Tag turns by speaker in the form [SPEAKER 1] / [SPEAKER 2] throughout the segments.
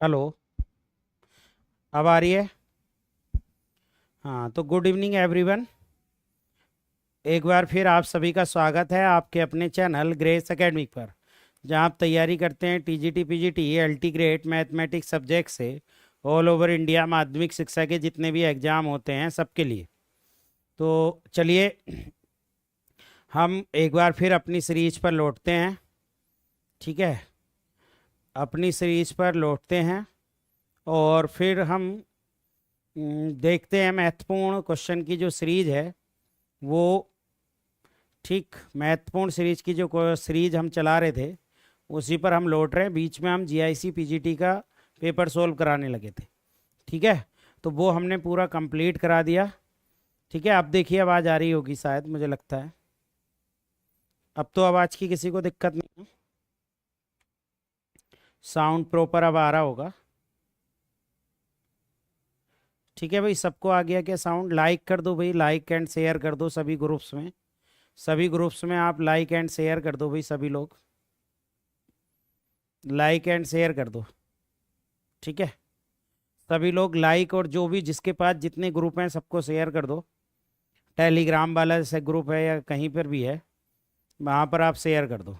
[SPEAKER 1] Hello. अब आ रही है? हाँ, तो गुड इवनिंग एवरीवन। एक बार फिर आप सभी का स्वागत है आपके अपने चैनल ग्रेस एकेडमिक पर, जहाँ आप तैयारी करते हैं TGT PGT LT grade mathematics subject से ऑल ओवर इंडिया माध्यमिक शिक्षा के जितने भी एग्ज़ाम होते हैं सबके लिए। तो चलिए, हम एक बार फिर अपनी सीरीज पर लौटते हैं। ठीक है, अपनी सीरीज पर लौटते हैं और फिर हम देखते हैं महत्वपूर्ण क्वेश्चन की जो सीरीज है वो। ठीक, महत्वपूर्ण सीरीज की जो सीरीज हम चला रहे थे उसी पर हम लौट रहे हैं। बीच में हम जीआईसी पीजीटी का पेपर सोल्व कराने लगे थे। ठीक है, तो वो हमने पूरा कंप्लीट करा दिया। ठीक है, अब देखिए आवाज़ आ रही होगी शायद, मुझे लगता है अब तो आवाज़ की किसी को दिक्कत नहीं है। साउंड प्रॉपर अब आ रहा होगा। ठीक है भाई, सबको आ गया क्या साउंड? लाइक कर दो भाई, लाइक एंड शेयर कर दो सभी ग्रुप्स में। सभी ग्रुप्स में आप लाइक एंड शेयर कर दो भाई, सभी लोग लाइक एंड शेयर कर दो। ठीक है, सभी लोग लाइक, और जो भी जिसके पास जितने ग्रुप हैं सबको शेयर कर दो। टेलीग्राम वाला जैसे ग्रुप है या कहीं पर भी है, वहाँ पर आप शेयर कर दो।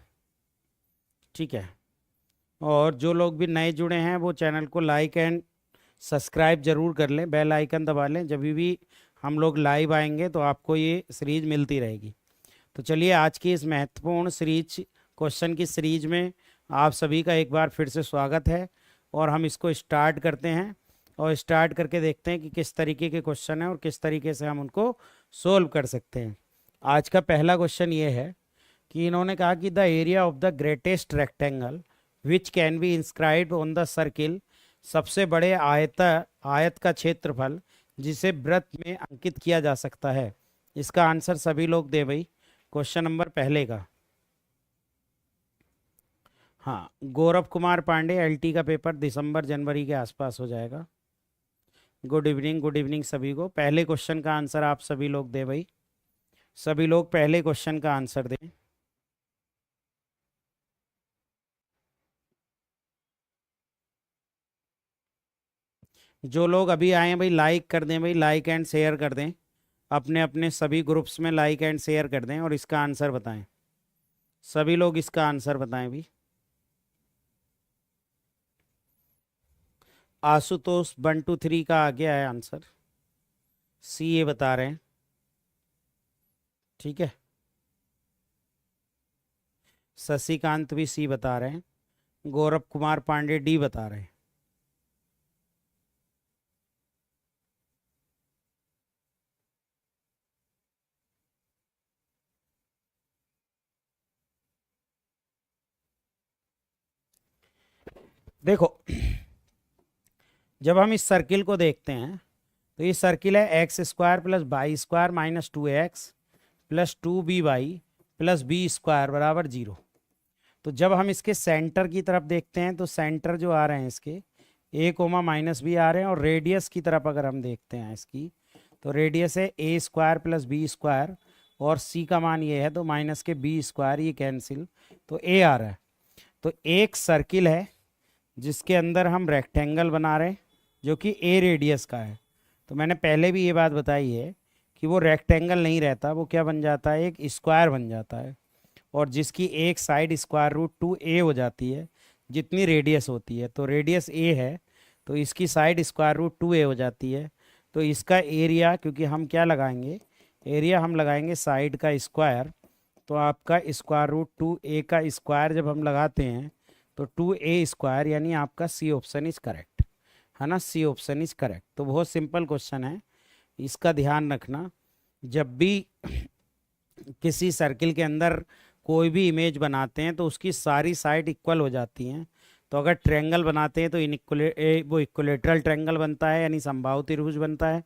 [SPEAKER 1] ठीक है, और जो लोग भी नए जुड़े हैं वो चैनल को लाइक एंड सब्सक्राइब जरूर कर लें, बेल आइकन दबा लें। जब भी हम लोग लाइव आएंगे तो आपको ये सीरीज मिलती रहेगी। तो चलिए, आज की इस महत्वपूर्ण सीरीज क्वेश्चन की सीरीज में आप सभी का एक बार फिर से स्वागत है। और हम इसको स्टार्ट करते हैं और स्टार्ट करके देखते हैं कि किस तरीके के क्वेश्चन हैं और किस तरीके से हम उनको सोल्व कर सकते हैं। आज का पहला क्वेश्चन ये है कि इन्होंने कहा कि the area of the greatest rectangle which can be inscribed on the circle. सबसे बड़े आयत का क्षेत्रफल जिसे वृत्त में अंकित किया जा सकता है। इसका आंसर सभी लोग दे भाई, क्वेश्चन नंबर पहले का। हाँ, गौरव कुमार पांडे, एलटी का पेपर दिसंबर जनवरी के आसपास हो जाएगा। गुड इवनिंग सभी को। पहले क्वेश्चन का आंसर आप सभी लोग दे भाई, सभी लोग पहले क्वेश्चन का आंसर दें। जो लोग अभी आए हैं भाई लाइक कर दें भाई, लाइक एंड शेयर कर दें। अपने अपने सभी ग्रुप्स में लाइक एंड शेयर कर दें और इसका आंसर बताएं। सभी लोग इसका आंसर बताएं भाई। आशुतोष 1 2 3 का आ गया है आंसर, सी ये बता रहे हैं। ठीक है, शशिकांत भी सी बता रहे हैं। गौरव कुमार पांडे डी बता रहे हैं। देखो, जब हम इस सर्किल को देखते हैं तो ये सर्किल है x square plus y square minus 2x plus 2by plus b square बराबर 0। तो जब हम इसके सेंटर की तरफ देखते हैं तो सेंटर जो आ रहे हैं इसके ए कोमा माइनस बी आ रहे हैं, और रेडियस की तरफ अगर हम देखते हैं इसकी तो रेडियस है ए स्क्वायर प्लस बी स्क्वायर, और सी का मान ये है तो माइनस के बी स्क्वायर, ये कैंसिल, तो ए आ रहा है। तो एक सर्किल है जिसके अंदर हम रेक्टेंगल बना रहे हैं जो कि ए रेडियस का है। तो मैंने पहले भी ये बात बताई है कि वो रेक्टेंगल नहीं रहता, वो क्या बन जाता है, एक स्क्वायर बन जाता है। और जिसकी एक साइड स्क्वायर रूट 2a हो जाती है जितनी रेडियस होती है, तो रेडियस a है तो इसकी साइड स्क्वायर रूट 2a हो जाती है। तो इसका एरिया, क्योंकि हम क्या लगाएंगे, एरिया हम लगाएंगे साइड का स्क्वायर, तो आपका स्क्वायर रूट 2a का स्क्वायर जब हम लगाते हैं तो 2a स्क्वायर, यानी आपका सी ऑप्शन इज करेक्ट है ना, सी ऑप्शन इज करेक्ट। तो बहुत सिंपल क्वेश्चन है, इसका ध्यान रखना। जब भी किसी सर्किल के अंदर कोई भी इमेज बनाते हैं तो उसकी सारी साइड इक्वल हो जाती हैं। तो अगर ट्रायंगल बनाते हैं तो वो इक्वलेटरल ट्रायंगल बनता है, यानी समबाहु त्रिभुज बनता है।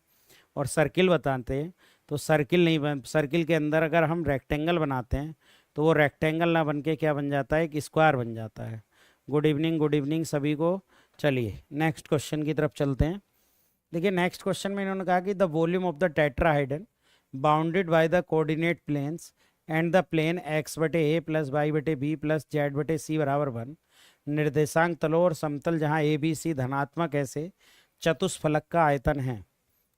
[SPEAKER 1] और सर्किल बताते हैं तो सर्किल नहीं बन, सर्किल के अंदर अगर हम रेक्टेंगल बनाते हैं तो वो रेक्टेंगल ना बन के क्या बन जाता है, एक स्क्वायर बन जाता है। गुड इवनिंग सभी को। चलिए नेक्स्ट क्वेश्चन की तरफ चलते हैं। देखिए, नेक्स्ट क्वेश्चन में इन्होंने कहा कि the volume of the tetrahedron bounded by the coordinate planes and the plane X बटे ए प्लस वाई बटे बी प्लस जेड बटे सी बराबर 1 निर्देशांक तलों और समतल जहाँ ए बी सी धनात्मक ऐसे चतुष्फलक का आयतन है।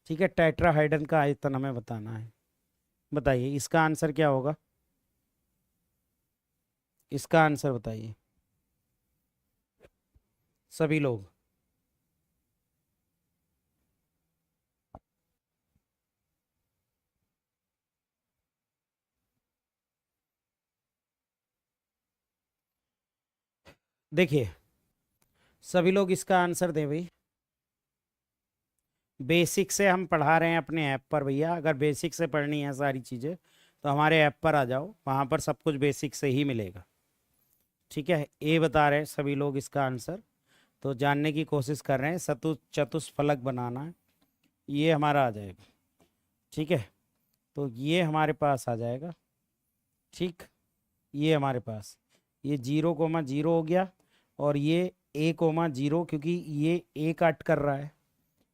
[SPEAKER 1] ठीक है, टेट्राहाइड्रन का आयतन हमें बताना है। बताइए इसका आंसर क्या होगा, इसका आंसर बताइए सभी लोग। देखिए सभी लोग इसका आंसर दें भाई। बेसिक से हम पढ़ा रहे हैं अपने ऐप पर भैया, अगर बेसिक से पढ़नी है सारी चीज़ें तो हमारे ऐप पर आ जाओ, वहाँ पर सब कुछ बेसिक से ही मिलेगा। ठीक है, ए बता रहे हैं सभी लोग इसका आंसर, तो जानने की कोशिश कर रहे हैं। चतुष्फलक बनाना है, ये हमारा आ जाएगा। ठीक है, तो ये हमारे पास आ जाएगा। ठीक, ये हमारे पास ये 0,0 हो गया, और ये A,0 क्योंकि ये ए कट कर रहा है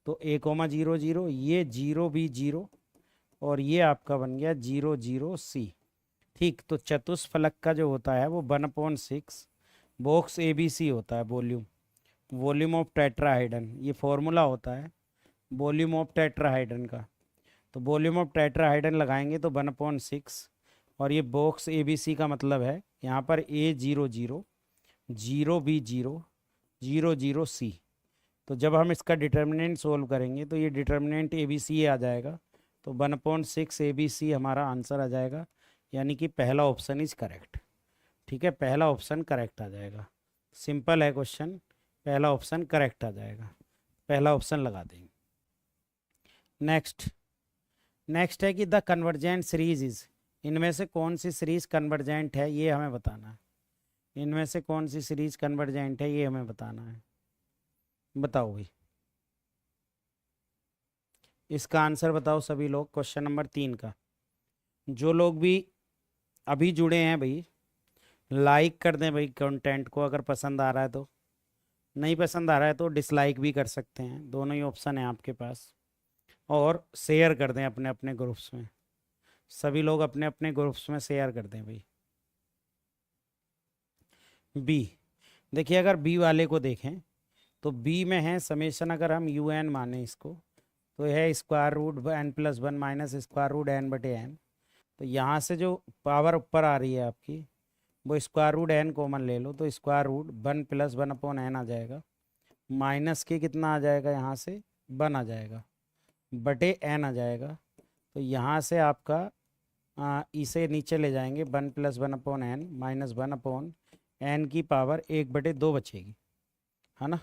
[SPEAKER 1] तो A,0,0, ये 0B0, और ये आपका बन गया 0,0C। ठीक, तो चतुष्फलक का जो होता है वो 1/6 बॉक्स ABC होता है, वॉल्यूम, वॉल्यूम ऑफ टेट्राहाइड्रन, ये फॉर्मूला होता है वॉल्यूम ऑफ टेट्राहाइड्रन का। तो वॉल्यूम ऑफ टेट्राहाइड्रन लगाएंगे तो 1/6, और ये बॉक्स ABC का मतलब है यहाँ पर A,0,0, 0B0, 0,0C। तो जब हम इसका डिटर्मिनेंट सोल्व करेंगे तो ये डिटर्मिनेंट ABC आ जाएगा, तो 1/6 ABC हमारा आंसर आ जाएगा, यानी कि पहला ऑप्शन इज करेक्ट। ठीक है, पहला ऑप्शन करेक्ट आ जाएगा। सिंपल है क्वेश्चन, पहला ऑप्शन करेक्ट आ जाएगा, पहला ऑप्शन लगा देंगे। नेक्स्ट, नेक्स्ट है कि द कन्वर्जेंट सीरीज इज, इनमें से कौन सी सीरीज कन्वर्जेंट है ये हमें बताना है। इनमें से कौन सी सीरीज कन्वर्जेंट है ये हमें बताना है, बताओ भाई इसका आंसर बताओ सभी लोग, क्वेश्चन नंबर 3 का। जो लोग भी अभी जुड़े हैं भाई लाइक कर दें भाई कंटेंट को, अगर पसंद आ रहा है तो, नहीं पसंद आ रहा है तो डिसलाइक भी कर सकते हैं, दोनों ही ऑप्शन है आपके पास। और शेयर कर दें अपने अपने ग्रुप्स में, सभी लोग अपने अपने ग्रुप्स में शेयर कर दें भाई। बी, देखिए अगर बी वाले को देखें तो बी में है समेशन, अगर हम UN माने इसको तो है √n+1 माइनस √n/n। तो यहाँ से जो पावर ऊपर आ रही है आपकी वो √n कॉमन ले लो, तो √1 + 1/n आ जाएगा, माइनस के कितना आ जाएगा यहाँ से 1 आ जाएगा, बटे n आ जाएगा। तो यहाँ से आपका इसे नीचे ले जाएंगे, 1 + 1/n माइनस 1/n की पावर 1/2 बचेगी, है ना।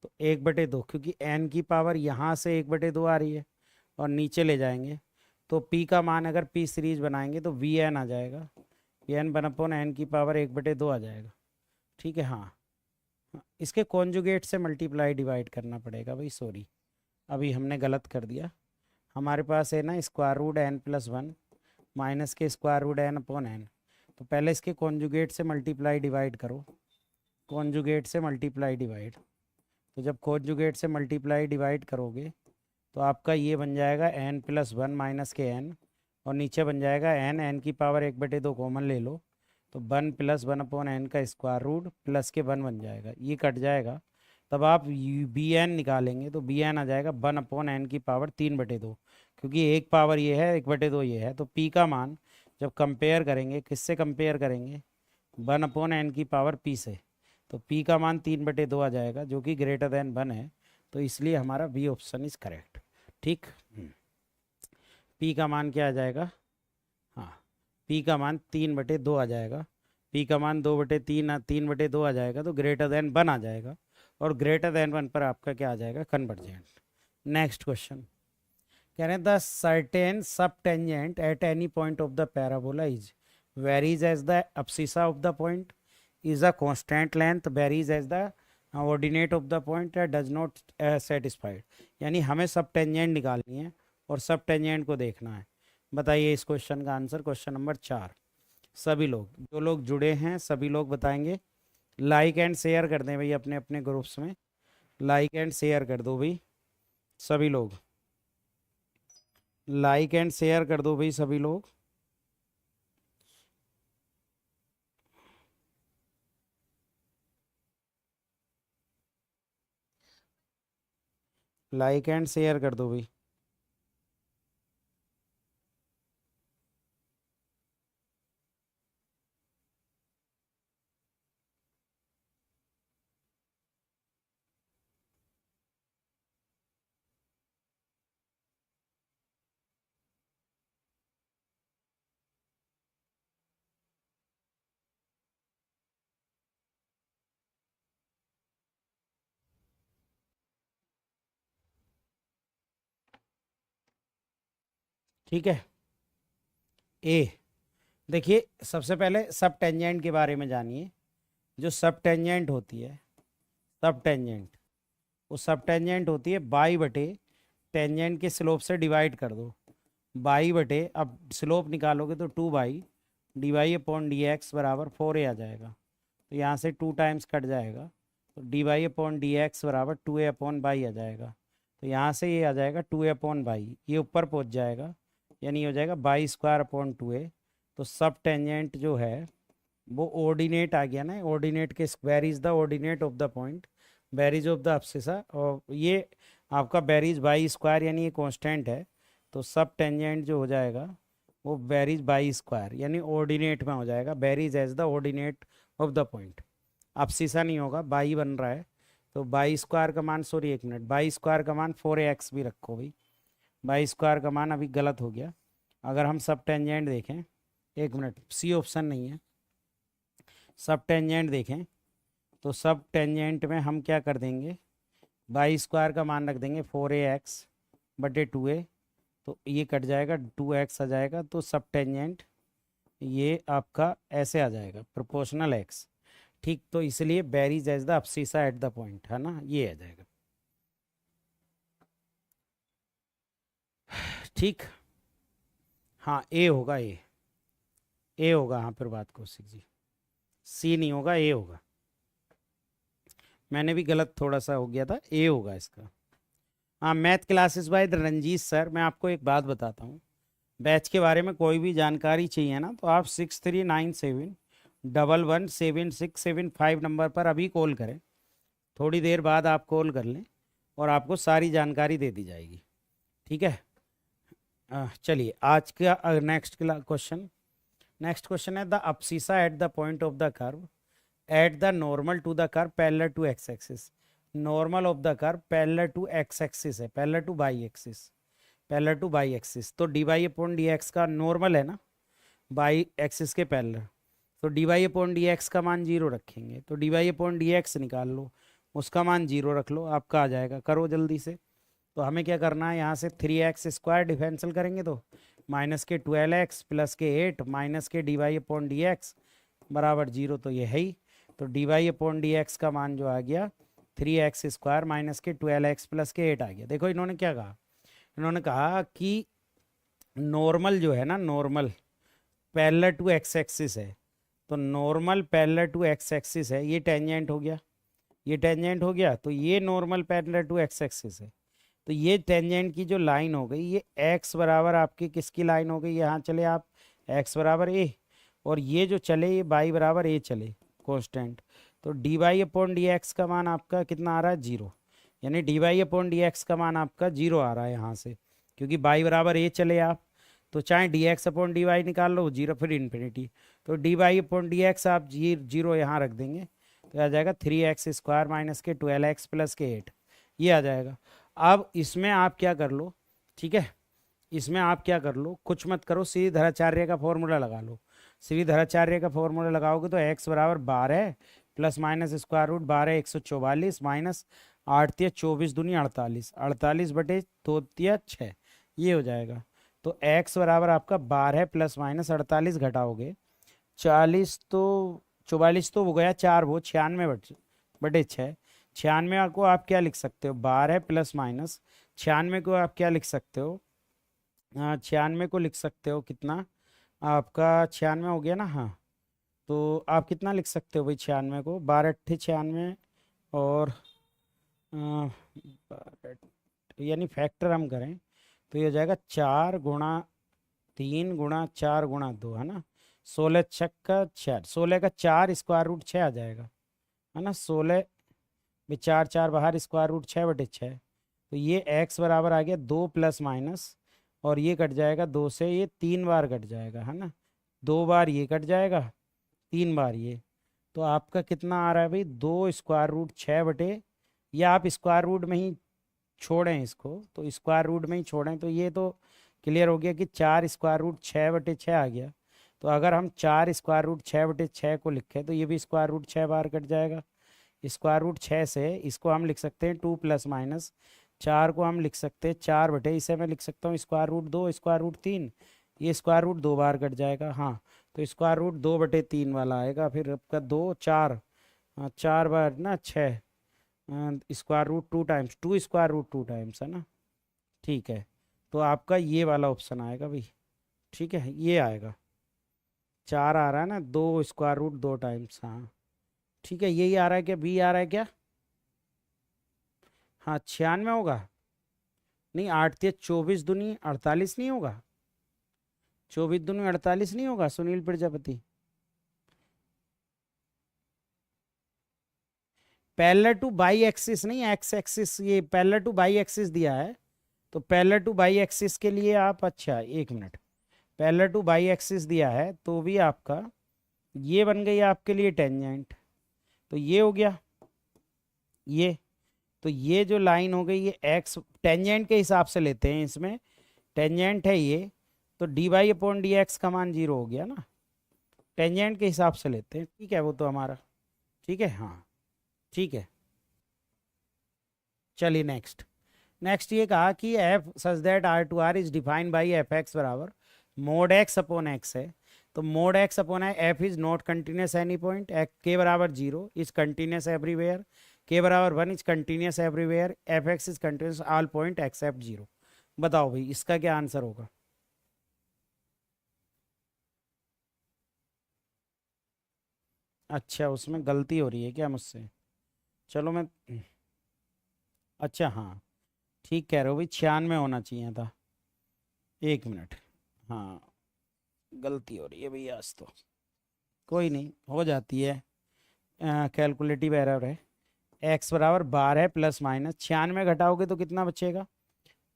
[SPEAKER 1] तो 1/2, क्योंकि n की पावर यहाँ से 1/2 आ रही है और नीचे ले जाएंगे तो p का मान अगर p सीरीज बनाएंगे तो Vn आ जाएगा, Vn 1/n की पावर 1/2 आ जाएगा। ठीक है, हाँ इसके कॉन्जुगेट से मल्टीप्लाई डिवाइड करना पड़ेगा भाई, सॉरी अभी हमने गलत कर दिया। हमारे पास है ना √n+1 माइनस के √n/n, तो पहले इसके कॉन्जुगेट से मल्टीप्लाई डिवाइड करो, कॉन्जुगेट से मल्टीप्लाई डिवाइड। तो जब कॉन्जुगेट से मल्टीप्लाई डिवाइड करोगे तो आपका ये बन जाएगा n+1 माइनस के n, और नीचे बन जाएगा n की पावर 1/2 कॉमन ले लो, तो 1 + 1/n का स्क्वायर रूट प्लस के 1 बन जाएगा, ये कट जाएगा। तब आप Bn निकालेंगे तो Bn आ जाएगा 1/n की पावर 3/2, क्योंकि एक पावर ये है 1/2 ये है। तो p का मान जब कंपेयर करेंगे, किससे कंपेयर करेंगे, 1/n की पावर p से, तो p का मान 3/2 आ जाएगा, जो कि ग्रेटर देन 1 है, तो इसलिए हमारा बी ऑप्शन इज करेक्ट। ठीक, p का मान क्या आ जाएगा, हाँ p का मान 3/2 आ जाएगा, p का मान 2/3 3/2 आ जाएगा, तो ग्रेटर देन 1 आ जाएगा, और ग्रेटर देन 1 पर आपका क्या आ जाएगा, कन्वर्जेंट। नेक्स्ट क्वेश्चन कह रहे हैं the certain sub tangent at any point of the parabola is varies as the abscissa of the point, is a constant length, varies as the ordinate of the point, does not satisfied. यानी हमें सब tangent निकालनी है और सब tangent को देखना है। बताइए इस क्वेश्चन का आंसर, क्वेश्चन नंबर 4। सभी लोग जो लोग जुड़े हैं सभी लोग बताएंगे, लाइक एंड शेयर कर दें भाई अपने अपने ग्रुप्स में, लाइक एंड शेयर कर दो भाई सभी लोग, लाइक एंड शेयर कर दो भाई सभी लोग। लाइक एंड शेयर कर दो भाई। ठीक है। ए, देखिए सबसे पहले सब टेंजेंट के बारे में जानिए। जो सब टेंजेंट होती है, सब टेंजेंट, वो सब टेंजेंट होती है बाई बटे टेंजेंट के स्लोप से डिवाइड कर दो। बाई बटे, अब स्लोप निकालोगे तो 2 by d y upon d x बराबर 4a आ जाएगा। तो यहाँ से 2 टाइम्स कट जाएगा, तो d y upon d x बराबर 2a अपॉन बाई आ जाएगा। तो यहाँ से ये आ जाएगा 2a अपॉन बाई, ये ऊपर पहुँच जाएगा, यानी हो जाएगा बाई स्क्वायर अपॉन 2a। तो सब टेंजेंट जो है वो ऑर्डिनेट आ गया ना, ऑर्डिनेट के varies the ordinate of the point, varies of the abscissa, और ये आपका बेरीज बाई स्क्वायर यानी ये कांस्टेंट है। तो सब टेंजेंट जो हो जाएगा वो बेरीज बाई स्क्वायर यानी ऑर्डिनेट में हो जाएगा, varies as the ordinate of the point. Abscissa नहीं होगा, बाई बन रहा है, तो बाई स्क्वायर का मान, सॉरी एक मिनट, बाई स्क्वायर का मान 4ax भी रखो भाई। बाई स्क्वायर का मान अभी गलत हो गया। अगर हम सब टेंजेंट देखें, एक मिनट, सी ऑप्शन नहीं है, सब टेंजेंट देखें तो सब टेंजेंट में हम क्या कर देंगे, बाई स्क्वायर का मान रख देंगे 4ax बटे 2a, तो ये कट जाएगा, 2x आ जाएगा। तो सब टेंजेंट ये आपका ऐसे आ जाएगा, प्रोपोर्शनल x। ठीक, तो इसलिए varies as the abscissa at the point, है ना, ये आ जाएगा। ठीक, हाँ ए होगा, ए होगा, हाँ फिर बात कौशिक जी, सी नहीं होगा, ए होगा। मैंने भी गलत थोड़ा सा हो गया था, ए होगा इसका। हाँ, math classes by Ranjit sir. मैं आपको एक बात बताता हूँ, बैच के बारे में कोई भी जानकारी चाहिए ना, तो आप 6397117675 नंबर पर अभी कॉल करें, थोड़ी देर बाद आप कॉल कर लें और आपको सारी जानकारी दे दी जाएगी। ठीक है, चलिए आज का नेक्स्ट क्वेश्चन, नेक्स्ट क्वेश्चन है the abscissa at the point of the curve at the normal to the curve parallel to x axis. Normal of the curve parallel to x axis है, parallel to y axis, parallel to y axis. तो d y upon d x का normal है ना, y axis के parallel, तो d y upon d x का मान 0 रखेंगे। तो d y upon d x निकाल लो, उसका मान 0 रख लो, आपका आ जाएगा। करो जल्दी से। तो हमें क्या करना है, यहाँ से 3x² डिफरेंशियल करेंगे तो माइनस के 12x प्लस के 8 माइनस के d y upon d x बराबर 0, तो ये है ही। तो d y upon d x का मान जो आ गया 3x² माइनस के 12x प्लस के 8 आ गया। देखो इन्होंने क्या कहा, इन्होंने कहा कि नॉर्मल जो है ना, normal parallel to x axis है, तो normal parallel to x axis है, ये टेंजेंट हो गया, ये टेंजेंट हो गया, तो ये normal parallel to x axis है। तो ये टेंजेंट की जो लाइन हो गई, ये x बराबर आपकी किसकी लाइन हो गई, यहाँ चले आप x बराबर a, और ये जो चले ये y बराबर a चले कांस्टेंट। तो d y upon d x का मान आपका कितना आ रहा है, 0, यानी d y upon d x का मान आपका 0 आ रहा है यहाँ से, क्योंकि y बराबर a चले आप, तो चाहे d x upon d y निकाल लो, 0 फिर इन्फिनिटी। तो d y upon d x आप 0 यहाँ रख देंगे, तो आ जाएगा 3x² माइनस के 12x प्लस के 8, ये आ जाएगा। अब इसमें आप क्या कर लो, ठीक है, इसमें आप क्या कर लो, कुछ मत करो, श्रीधराचार्य का फॉर्मूला लगा लो। श्रीधराचार्य का फॉर्मूला लगाओगे तो x बराबर 12 plus minus square root 12 144 minus 8 तिया 24 दूनी 48, 48 बटे 2 तिया 6, ये हो जाएगा। तो x बराबर आपका 12 प्लस माइनस 48 घटाओगे 40, तो 44 तो हो गया 4, वो 96 बटे 6, 96 को आप क्या लिख सकते हो, 12 प्लस माइनस 96 को आप क्या लिख सकते हो, 96 को लिख सकते हो कितना, आपका 96 हो गया ना, हाँ, तो आप कितना लिख सकते हो भाई 96 को, 12 अट्ठे 96, और यानी फैक्टर हम करें तो ये हो जाएगा 4 गुणा 3 गुणा 4 गुणा 2, है ना, 16 छक्का 6, 16 का 4 स्क्वायर रूट 6 आ जाएगा, है ना, 16 में 4 4 बाहर स्क्वायर रूट 6 बटे 6, तो ये x बराबर आ गया 2 प्लस माइनस, और ये कट जाएगा 2 से, ये 3 बार कट जाएगा, है ना, 2 बार ये कट जाएगा, 3 बार ये। तो आपका कितना आ रहा है भाई, 2√6 बटे, या आप स्क्वायर रूट में ही छोड़ें इसको, तो स्क्वायर रूट में ही छोड़ें, तो ये तो क्लियर हो गया कि 4√6/6 आ गया। तो अगर हम 4√6/6 को लिखें तो ये भी √6 बार कट जाएगा। √6 से इसको हम लिख सकते हैं 2 प्लस माइनस 4 को हम लिख सकते हैं 4 इसे मैं लिख सकता हूँ √2 √3, ये √2 बार कट जाएगा। हाँ, तो √2/3 वाला आएगा, फिर आपका 2 4, हाँ 4 बार ना 6, √2 टाइम्स 2 √2 टाइम्स, है ना, ठीक है। तो आपका ये वाला ऑप्शन आएगा भाई, ठीक है, ये आएगा 4 आ रहा है ना, 2 टाइम्स, हाँ ठीक है, यही आ रहा है क्या, बी आ रहा है क्या, हाँ 96 होगा, नहीं 8 या 24 दूनी 48 नहीं होगा, 24 दूनी 48 नहीं होगा Sunil Prajapati. Parallel to y axis नहीं, एक्स एक्सिस, ये पैरेलल टू बाई एक्सिस दिया है, तो पैरेलल टू बाई एक्सिस के लिए आप, अच्छा एक minute, parallel to y axis दिया है तो भी आपका ये बन गई आपके लिए टेंजेंट, तो ये हो गया ये, तो ये जो लाइन हो गई ये एक्स टेंजेंट के हिसाब से लेते हैं, इसमें टेंजेंट है ये, तो dy/dx का मान 0 हो गया ना, टेंजेंट के हिसाब से लेते हैं, ठीक है वो तो हमारा, ठीक है हाँ ठीक है। चलिए नेक्स्ट, नेक्स्ट ये कहा कि f such that R/R is defined by F x बराबर मोड एक्स अपॉन एक्स है, तो mode x upon F is not continuous any point, के बराबर 0 इज कंटिन्यूस एवरीवेयर, के बराबर 1 is continuous everywhere, F x is continuous all point accept 0। बताओ भाई इसका क्या आंसर होगा। अच्छा उसमें गलती हो रही है क्या मुझसे, चलो मैं, अच्छा हाँ ठीक कह रहे हो भाई, 96 होना चाहिए था, एक मिनट, हाँ गलती हो रही है भैया आज तो, कोई नहीं हो जाती है, कैलकुलेटिव एरर है। एक्स बराबर 12 प्लस माइनस 96 घटाओगे तो कितना बचेगा,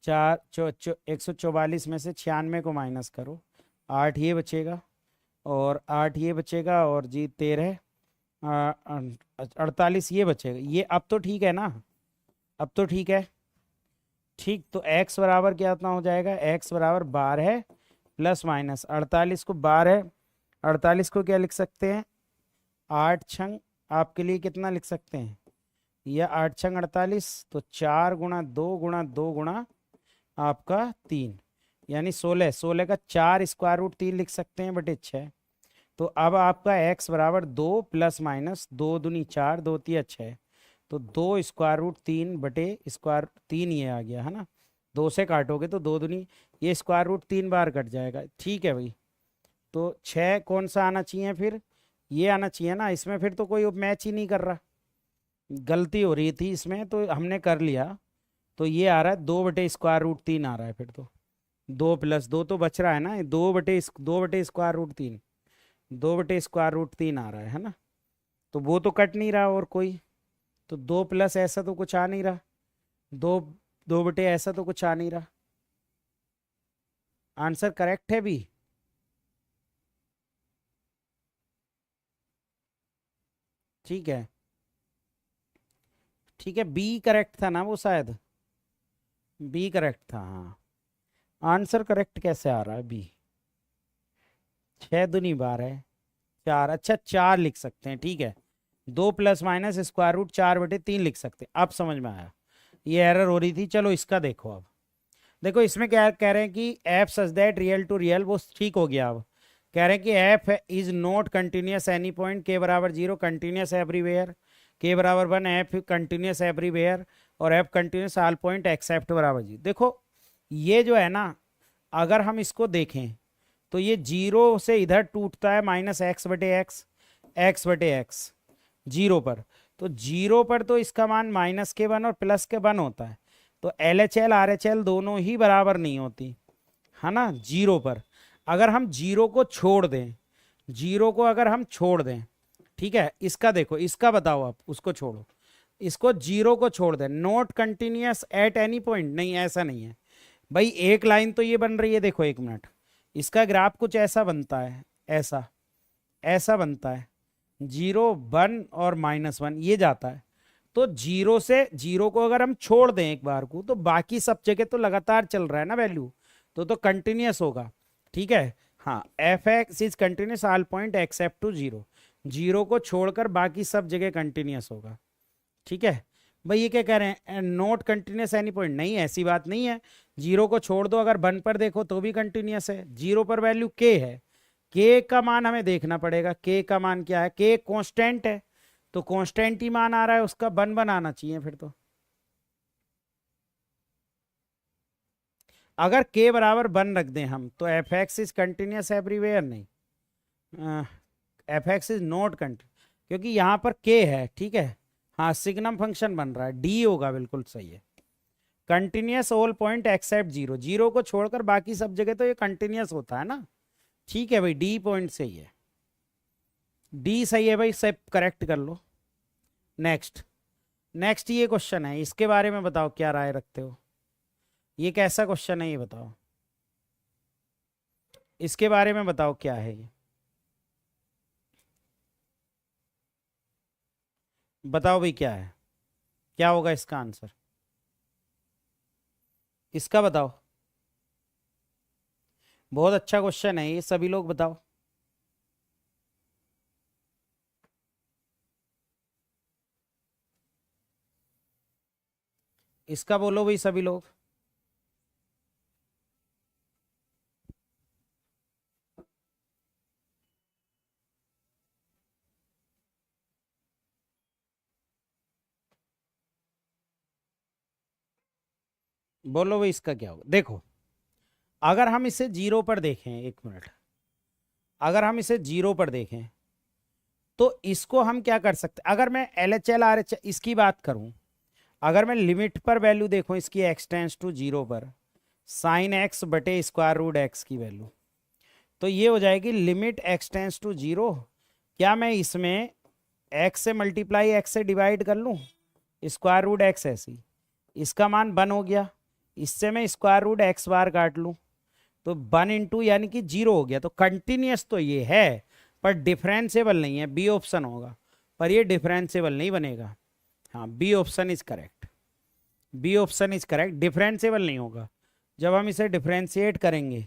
[SPEAKER 1] 144 में से 96 को माइनस करो, 8 ये बचेगा, और 8 ये बचेगा, और जी 13 48 ये बचेगा, ये अब तो ठीक है ना, अब तो ठीक है, ठीक, तो x बराबर क्या इतना हो जाएगा, x बराबर 12 प्लस माइनस 48 को 12, 48 को क्या लिख सकते हैं 8 छंग, आपके लिए कितना लिख सकते हैं, यह 8 छंग 48, तो 4 गुणा 2 गुणा 2 गुणा आपका 3, यानी 16, 16 का 4 √3 लिख सकते हैं बटे 6। तो अब आपका x बराबर 2 प्लस माइनस 2 दूनी 4 2 तिया 6, तो 2 √3/3 ये आ गया, है ना, 2 से काटोगे तो 2 दूनी, ये √3 बार कट जाएगा, ठीक है भाई। तो 6 कौन सा आना चाहिए फिर, ये आना चाहिए ना, इसमें फिर तो कोई मैच ही नहीं कर रहा, गलती हो रही थी इसमें तो हमने कर लिया, तो ये आ रहा है 2/√3 आ रहा है, फिर तो 2 प्लस 2 तो बच रहा है ना, 2/√3, 2/√3 आ रहा है ना, तो वो तो कट नहीं रहा, और कोई तो 2 प्लस ऐसा तो कुछ आ नहीं रहा, 2 2 बटे ऐसा तो कुछ आ नहीं रहा, आंसर करेक्ट है भी, ठीक है ठीक है, बी करेक्ट था ना वो शायद, बी करेक्ट था हाँ, आंसर करेक्ट कैसे आ रहा है बी, 6 दूनी 12 4, अच्छा 4 लिख सकते हैं, ठीक है, 2 प्लस माइनस √4/3 लिख सकते हैं, अब समझ में आया, ये एरर हो रही थी। चलो इसका देखो, अब देखो इसमें क्या कह रहे हैं कि f such that real to real, वो ठीक हो गया, अब कह रहे हैं कि f is not continuous any point, के बराबर 0 कंटिन्यूस एवरीवेयर, के बराबर 1 एफ कंटिन्यूस एवरीवेयर, और f continuous all point except बराबर 0। देखो ये जो है ना, अगर हम इसको देखें तो ये 0 से इधर टूटता है -x/x, x/x 0 पर, तो 0 पर तो इसका मान -1 और +1 होता है, तो LHL RHL दोनों ही बराबर नहीं होती, है ना 0 पर। अगर हम 0 को छोड़ दें, 0 को अगर हम छोड़ दें, ठीक है, इसका देखो, इसका बताओ आप, उसको छोड़ो, इसको जीरो को छोड़ दे, not continuous at any point, नहीं ऐसा नहीं है भाई। एक लाइन तो ये बन रही है, देखो एक मिनट, इसका ग्राफ कुछ ऐसा बनता है, ऐसा ऐसा बनता है, 0 1 और -1 ये जाता है। तो जीरो से जीरो को अगर हम छोड़ दें एक बार को, तो बाकी सब जगह तो लगातार चल रहा है ना वैल्यू, तो कंटिन्यूअस होगा। ठीक है, हाँ, f x is continuous all point except to zero, zero को छोड़कर बाकी सब जगह कंटिन्यूअस होगा। ठीक है भाई, ये क्या कह रहे हैं, नॉट कंटिन्यूअस एनी पॉइंट, नहीं ऐसी बात नहीं है, जीरो को छोड़ दो, अगर 1 पर देखो तो भी कंटिन्यूअस है। जीरो पर वैल्यू के है, के का मान हमें देखना पड़ेगा, के का मान क्या है, के कांस्टेंट है, तो कांस्टेंट ही मान आ रहा है, उसका 1 बनाना चाहिए फिर तो। अगर के बराबर 1 रख दें हम, तो f x is continuous everywhere, नहीं, f x is not continuous, क्योंकि यहाँ पर के है। ठीक है, हाँ, सिग्नम फंक्शन बन रहा है, डी होगा, बिल्कुल सही है। Continuous all point except zero, zero को छोड़कर बाकी सब जगह तो ये कंटिन्यूअस होता है ना। ठीक है भाई, डी पॉइंट सही है, डी सही है भाई, सब करेक्ट कर लो। नेक्स्ट, नेक्स्ट ये क्वेश्चन है, इसके बारे में बताओ क्या राय रखते हो, ये कैसा क्वेश्चन है ये बताओ, इसके बारे में बताओ क्या है ये, बताओ भाई क्या है, क्या होगा इसका आंसर, इसका बताओ। बहुत अच्छा क्वेश्चन है ये, सभी लोग बताओ। इसका बोलो भाई सभी लोग। बोलो भाई इसका क्या होगा। देखो, अगर हम इसे जीरो पर देखें, एक मिनट, अगर हम इसे जीरो पर देखें तो इसको हम क्या कर सकते हैं, अगर मैं L H L R H इसकी बात करूं, अगर मैं लिमिट पर वैल्यू देखूं इसकी एक्स टेंस टू जीरो पर, साइन एक्स बटे स्क्वायर रूट एक्स की वैल्यू, तो ये हो जाएगी limit x tends to zero. क्या मैं इसमें एक्स से मल्टीप्लाई एक्स से डिवाइड कर लूं, स्क्वायर रूट एक्स ऐसी, इसका मान 1 हो गया, इससे मैं स्क्वायर रूट एक्स बार काट लूं, तो 1 इंटू यानी कि 0 हो गया। तो कंटिन्यूस तो ये है, पर डिफरेंशिएबल नहीं है, बी ऑप्शन होगा, पर ये डिफरेंशिएबल नहीं बनेगा। हाँ, B option is correct, B option is correct, differentiable नहीं होगा। जब हम इसे डिफरेंशिएट करेंगे,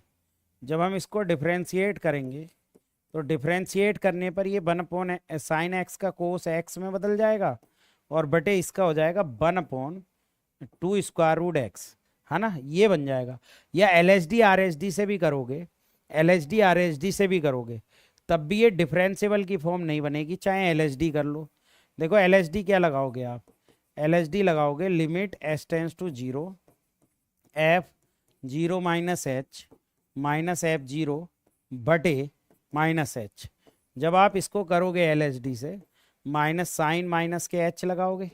[SPEAKER 1] जब हम इसको डिफरेंशिएट करेंगे, तो डिफरेंशिएट करने पर ये 1 अपॉन साइन एक्स का कोस एक्स में बदल जाएगा, और बटे इसका हो जाएगा 1 अपॉन 2 स्क्वायर रूट एक्स, है ना, ये बन जाएगा। या L H D R H D से भी करोगे, L H D R H D से भी करोगे, तब भी ये डिफरेंशिएबल की फॉर्म नहीं बनेगी, चाहे एल एच डी कर लो। देखो एल एच डी क्या लगाओगे आप, एल एच डी लगाओगे limit s tends to zero f zero minus f zero बटे माइनस एच। जब आप इसको करोगे एल एच डी से, माइनस साइन माइनस के एच लगाओगे,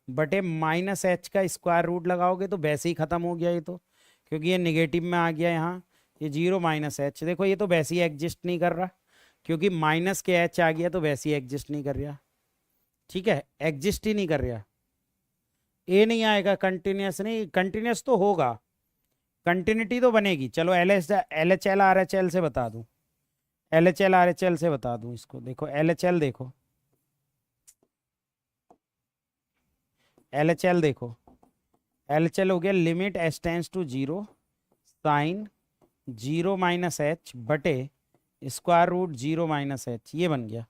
[SPEAKER 1] बटे माइनस एच का स्क्वायर रूट लगाओगे, तो वैसे ही खत्म हो गया ये तो, क्योंकि ये निगेटिव में आ गया यहाँ, ये 0 माइनस एच, देखो ये तो वैसे ही एग्जिस्ट नहीं कर रहा, क्योंकि माइनस के एच आ गया तो वैसे ही एग्जिस्ट नहीं कर रहा। ठीक है, एग्जिस्ट ही नहीं कर रहा, ए नहीं आएगा, कंटिन्यूस नहीं, कंटिन्यूस तो होगा, कंटिन्यूटी तो बनेगी। चलो L H L R H L से बता दूं, L H L R H L से बता दूं इसको, देखो एल एच एल देखो, एल एच एल देखो, एल एच एल हो गया limit s tends to zero sine 0 minus h बटे स्क्वायर रूट 0 माइनस एच, ये बन गया।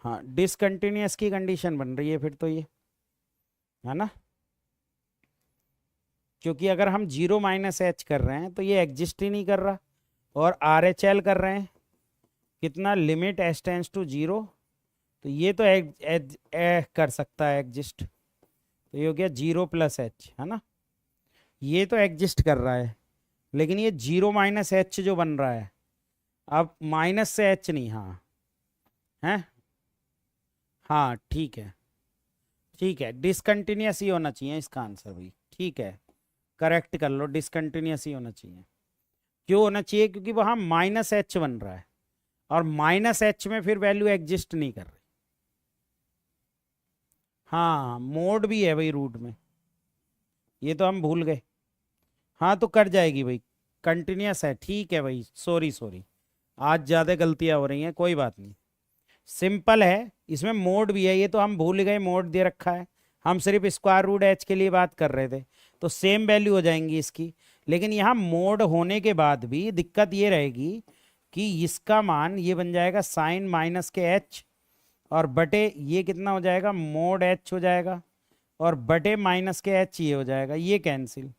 [SPEAKER 1] हाँ, डिसकंटिन्यूअस की कंडीशन बन रही है फिर तो ये, है ना, क्योंकि अगर हम 0 माइनस एच कर रहे हैं तो ये एग्जिस्ट ही नहीं कर रहा, और आर एच एल कर रहे हैं कितना, limit s tends to zero, तो ये तो कर सकता है एग्जिस्ट, तो ये हो गया 0 प्लस एच, है ना, ये तो एग्जिस्ट कर रहा है। लेकिन ये 0 माइनस एच जो बन रहा है, अब माइनस से एच नहीं, हाँ है, हाँ ठीक है, ठीक है, डिसकंटिन्यूअस ही होना चाहिए इसका आंसर भी। ठीक है, करेक्ट कर लो, डिसकंटिन्यूअस ही होना चाहिए। क्यों होना चाहिए, क्योंकि वहाँ माइनस एच बन रहा है, और माइनस एच में फिर वैल्यू एग्जिस्ट नहीं कर रही। हाँ मोड भी है भाई रूट में, ये तो हम भूल गए। हाँ तो कट जाएगी भाई, कंटिन्यूस है, ठीक है भाई, सॉरी सॉरी, आज ज़्यादा गलतियाँ हो रही हैं, कोई बात नहीं। सिंपल है, इसमें मोड भी है, ये तो हम भूल गए, मोड दे रखा है, हम सिर्फ स्क्वायर रूट एच के लिए बात कर रहे थे, तो सेम वैल्यू हो जाएंगी इसकी। लेकिन यहाँ मोड होने के बाद भी दिक्कत ये रहेगी कि इसका मान ये बन जाएगा साइन माइनस के एच, और बटे ये कितना हो जाएगा, मोड एच हो जाएगा, और बटे माइनस के एच ये हो जाएगा, ये कैंसिल।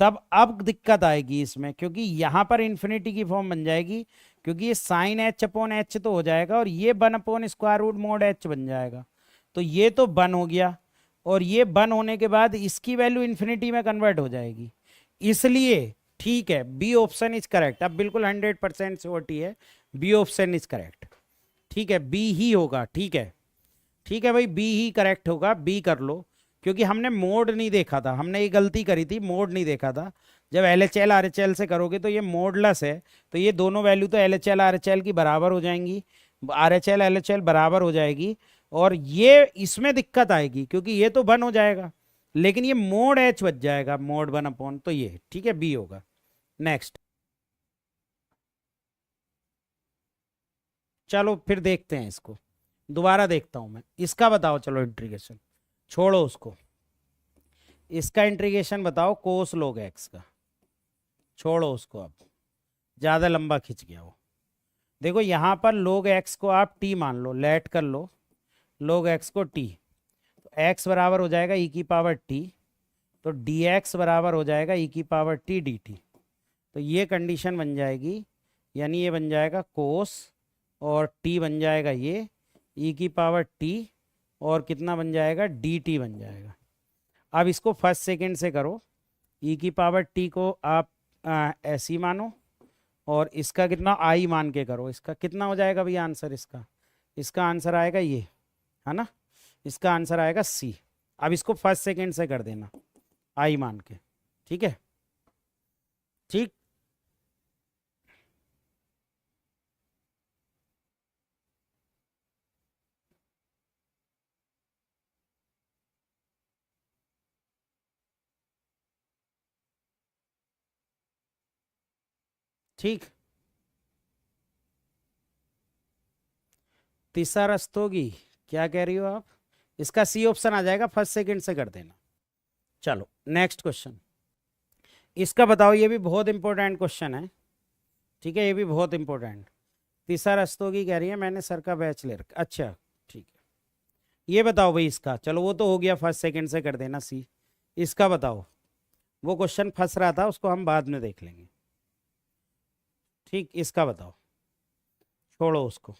[SPEAKER 1] तब अब दिक्कत आएगी इसमें, क्योंकि यहाँ पर इन्फिनिटी की फॉर्म बन जाएगी, क्योंकि ये साइन एच अपॉन एच तो हो जाएगा, और ये one upon square root mod h बन जाएगा। तो ये तो वन हो गया, और ये वन होने के बाद इसकी वैल्यू इन्फिनिटी में कन्वर्ट हो जाएगी, इसलिए ठीक है, बी ऑप्शन इज करेक्ट। अब बिल्कुल 100% श्योरिटी है, बी ऑप्शन इज करेक्ट, ठीक है, बी ही होगा, ठीक है, ठीक है भाई, बी ही करेक्ट होगा, बी कर लो, क्योंकि हमने मोड नहीं देखा था, हमने ये गलती करी थी, मोड नहीं देखा था। जब L H L R H L से करोगे तो ये मोडलेस है, तो ये दोनों वैल्यू तो L H L R H L की बराबर हो जाएंगी, are H L H L बराबर हो जाएगी, और ये इसमें दिक्कत आएगी क्योंकि ये तो वन हो जाएगा, लेकिन ये मोड एच बच जाएगा, मोड वन अपॉन, तो ये ठीक है, बी होगा। नेक्स्ट, चलो फिर देखते हैं इसको, दोबारा देखता हूं मैं इसका, बताओ चलो इंटीग्रेशन, छोड़ो उसको, इसका इंटीग्रेशन बताओ कोस लोग एक्स का, छोड़ो उसको, अब ज़्यादा लंबा खिंच गया वो। देखो यहाँ पर लोग एक्स को आप टी मान लो, लेट कर लो लोग एक्स को टी, तो एक्स बराबर हो जाएगा ई की पावर टी, तो डी एक्स बराबर हो जाएगा ई की पावर टी डी टी, तो ये कंडीशन बन जाएगी, यानी ये बन जाएगा कोस, और टी बन जाएगा ये ई की पावर टी, और कितना बन जाएगा, डी टी बन जाएगा। अब इसको फर्स्ट सेकेंड से करो, ई की पावर टी को आप ऐसी मानो, और इसका कितना आई मान के करो, इसका कितना हो जाएगा भैया आंसर, इसका इसका आंसर आएगा ये, है ना, इसका आंसर आएगा सी। अब इसको फर्स्ट सेकेंड से कर देना आई मान के, ठीक है, ठीक, ठीक, तीसरा रस्तोगी, क्या कह रही हो आप, इसका सी ऑप्शन आ जाएगा, फर्स्ट सेकेंड से कर देना। चलो नेक्स्ट क्वेश्चन, इसका बताओ, ये भी बहुत इंपॉर्टेंट क्वेश्चन है, ठीक है, ये भी बहुत इंपॉर्टेंट। तीसरा रस्तोगी कह रही है मैंने सर का बैच ले रखा, अच्छा ठीक है, ये बताओ भाई इसका, चलो वो तो हो गया, फर्स्ट सेकेंड से कर देना सी। इसका बताओ, वो क्वेश्चन फंस रहा था, उसको हम बाद में देख लेंगे, ठीक, इसका बताओ, छोड़ो उसको,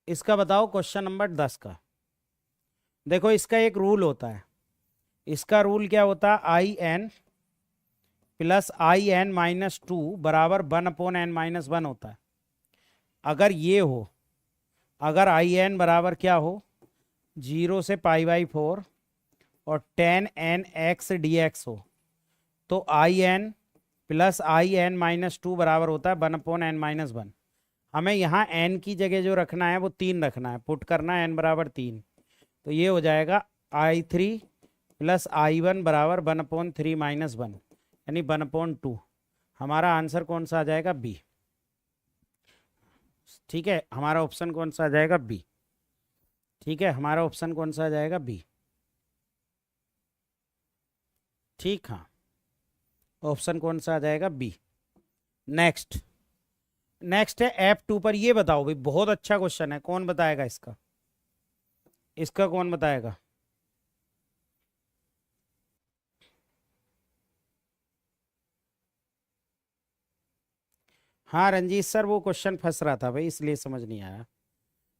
[SPEAKER 1] इसका बताओ क्वेश्चन नंबर 10 का। देखो इसका एक रूल होता है, इसका रूल क्या होता है, I n plus I n minus two बराबर one upon n minus one होता है। अगर ये हो, अगर आई एन बराबर क्या हो, 0 से पाई बाई 4 और 10 n x dx हो, तो I n plus I n minus two बराबर होता है one upon n minus one. हमें यहाँ n की जगह जो रखना है वो 3 रखना है, पुट करना है n बराबर 3, तो ये हो जाएगा I three plus I one बराबर one upon three minus one, यानी वन अपॉन टू। हमारा आंसर कौन सा आ जाएगा, बी, ठीक है, हमारा ऑप्शन कौन सा आ जाएगा, बी, ठीक है, हमारा ऑप्शन कौन सा आ जाएगा, बी, ठीक, हाँ, ऑप्शन कौन सा आ जाएगा, बी। नेक्स्ट, नेक्स्ट है F2 पर, ये बताओ भाई, बहुत अच्छा क्वेश्चन है, कौन बताएगा इसका, इसका कौन बताएगा, हाँ रंजीत सर, वो क्वेश्चन फंस रहा था भाई, इसलिए समझ नहीं आया,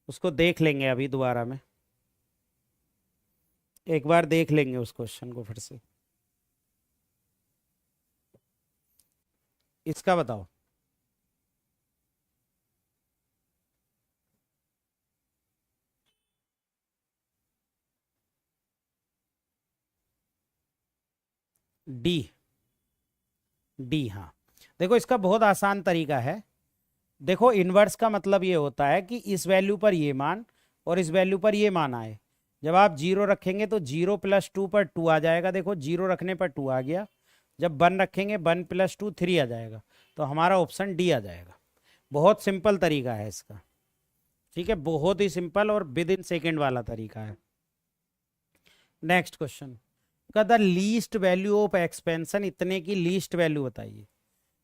[SPEAKER 1] उसको देख लेंगे अभी दोबारा में, एक बार देख लेंगे उस क्वेश्चन को फिर से। इसका बताओ, डी, डी, हाँ, देखो इसका बहुत आसान तरीका है, देखो इनवर्स का मतलब ये होता है कि इस वैल्यू पर ये मान और इस वैल्यू पर ये मान आए। जब आप जीरो रखेंगे तो जीरो प्लस टू पर टू आ जाएगा, देखो जीरो रखने पर टू आ गया। जब वन रखेंगे वन प्लस टू थ्री आ जाएगा, तो हमारा ऑप्शन डी आ जाएगा। बहुत सिंपल तरीका है इसका, ठीक है, बहुत ही सिंपल और विद इन सेकेंड वाला तरीका है। नेक्स्ट क्वेश्चन का the least value of expansion, इतने की लीस्ट वैल्यू बताइए।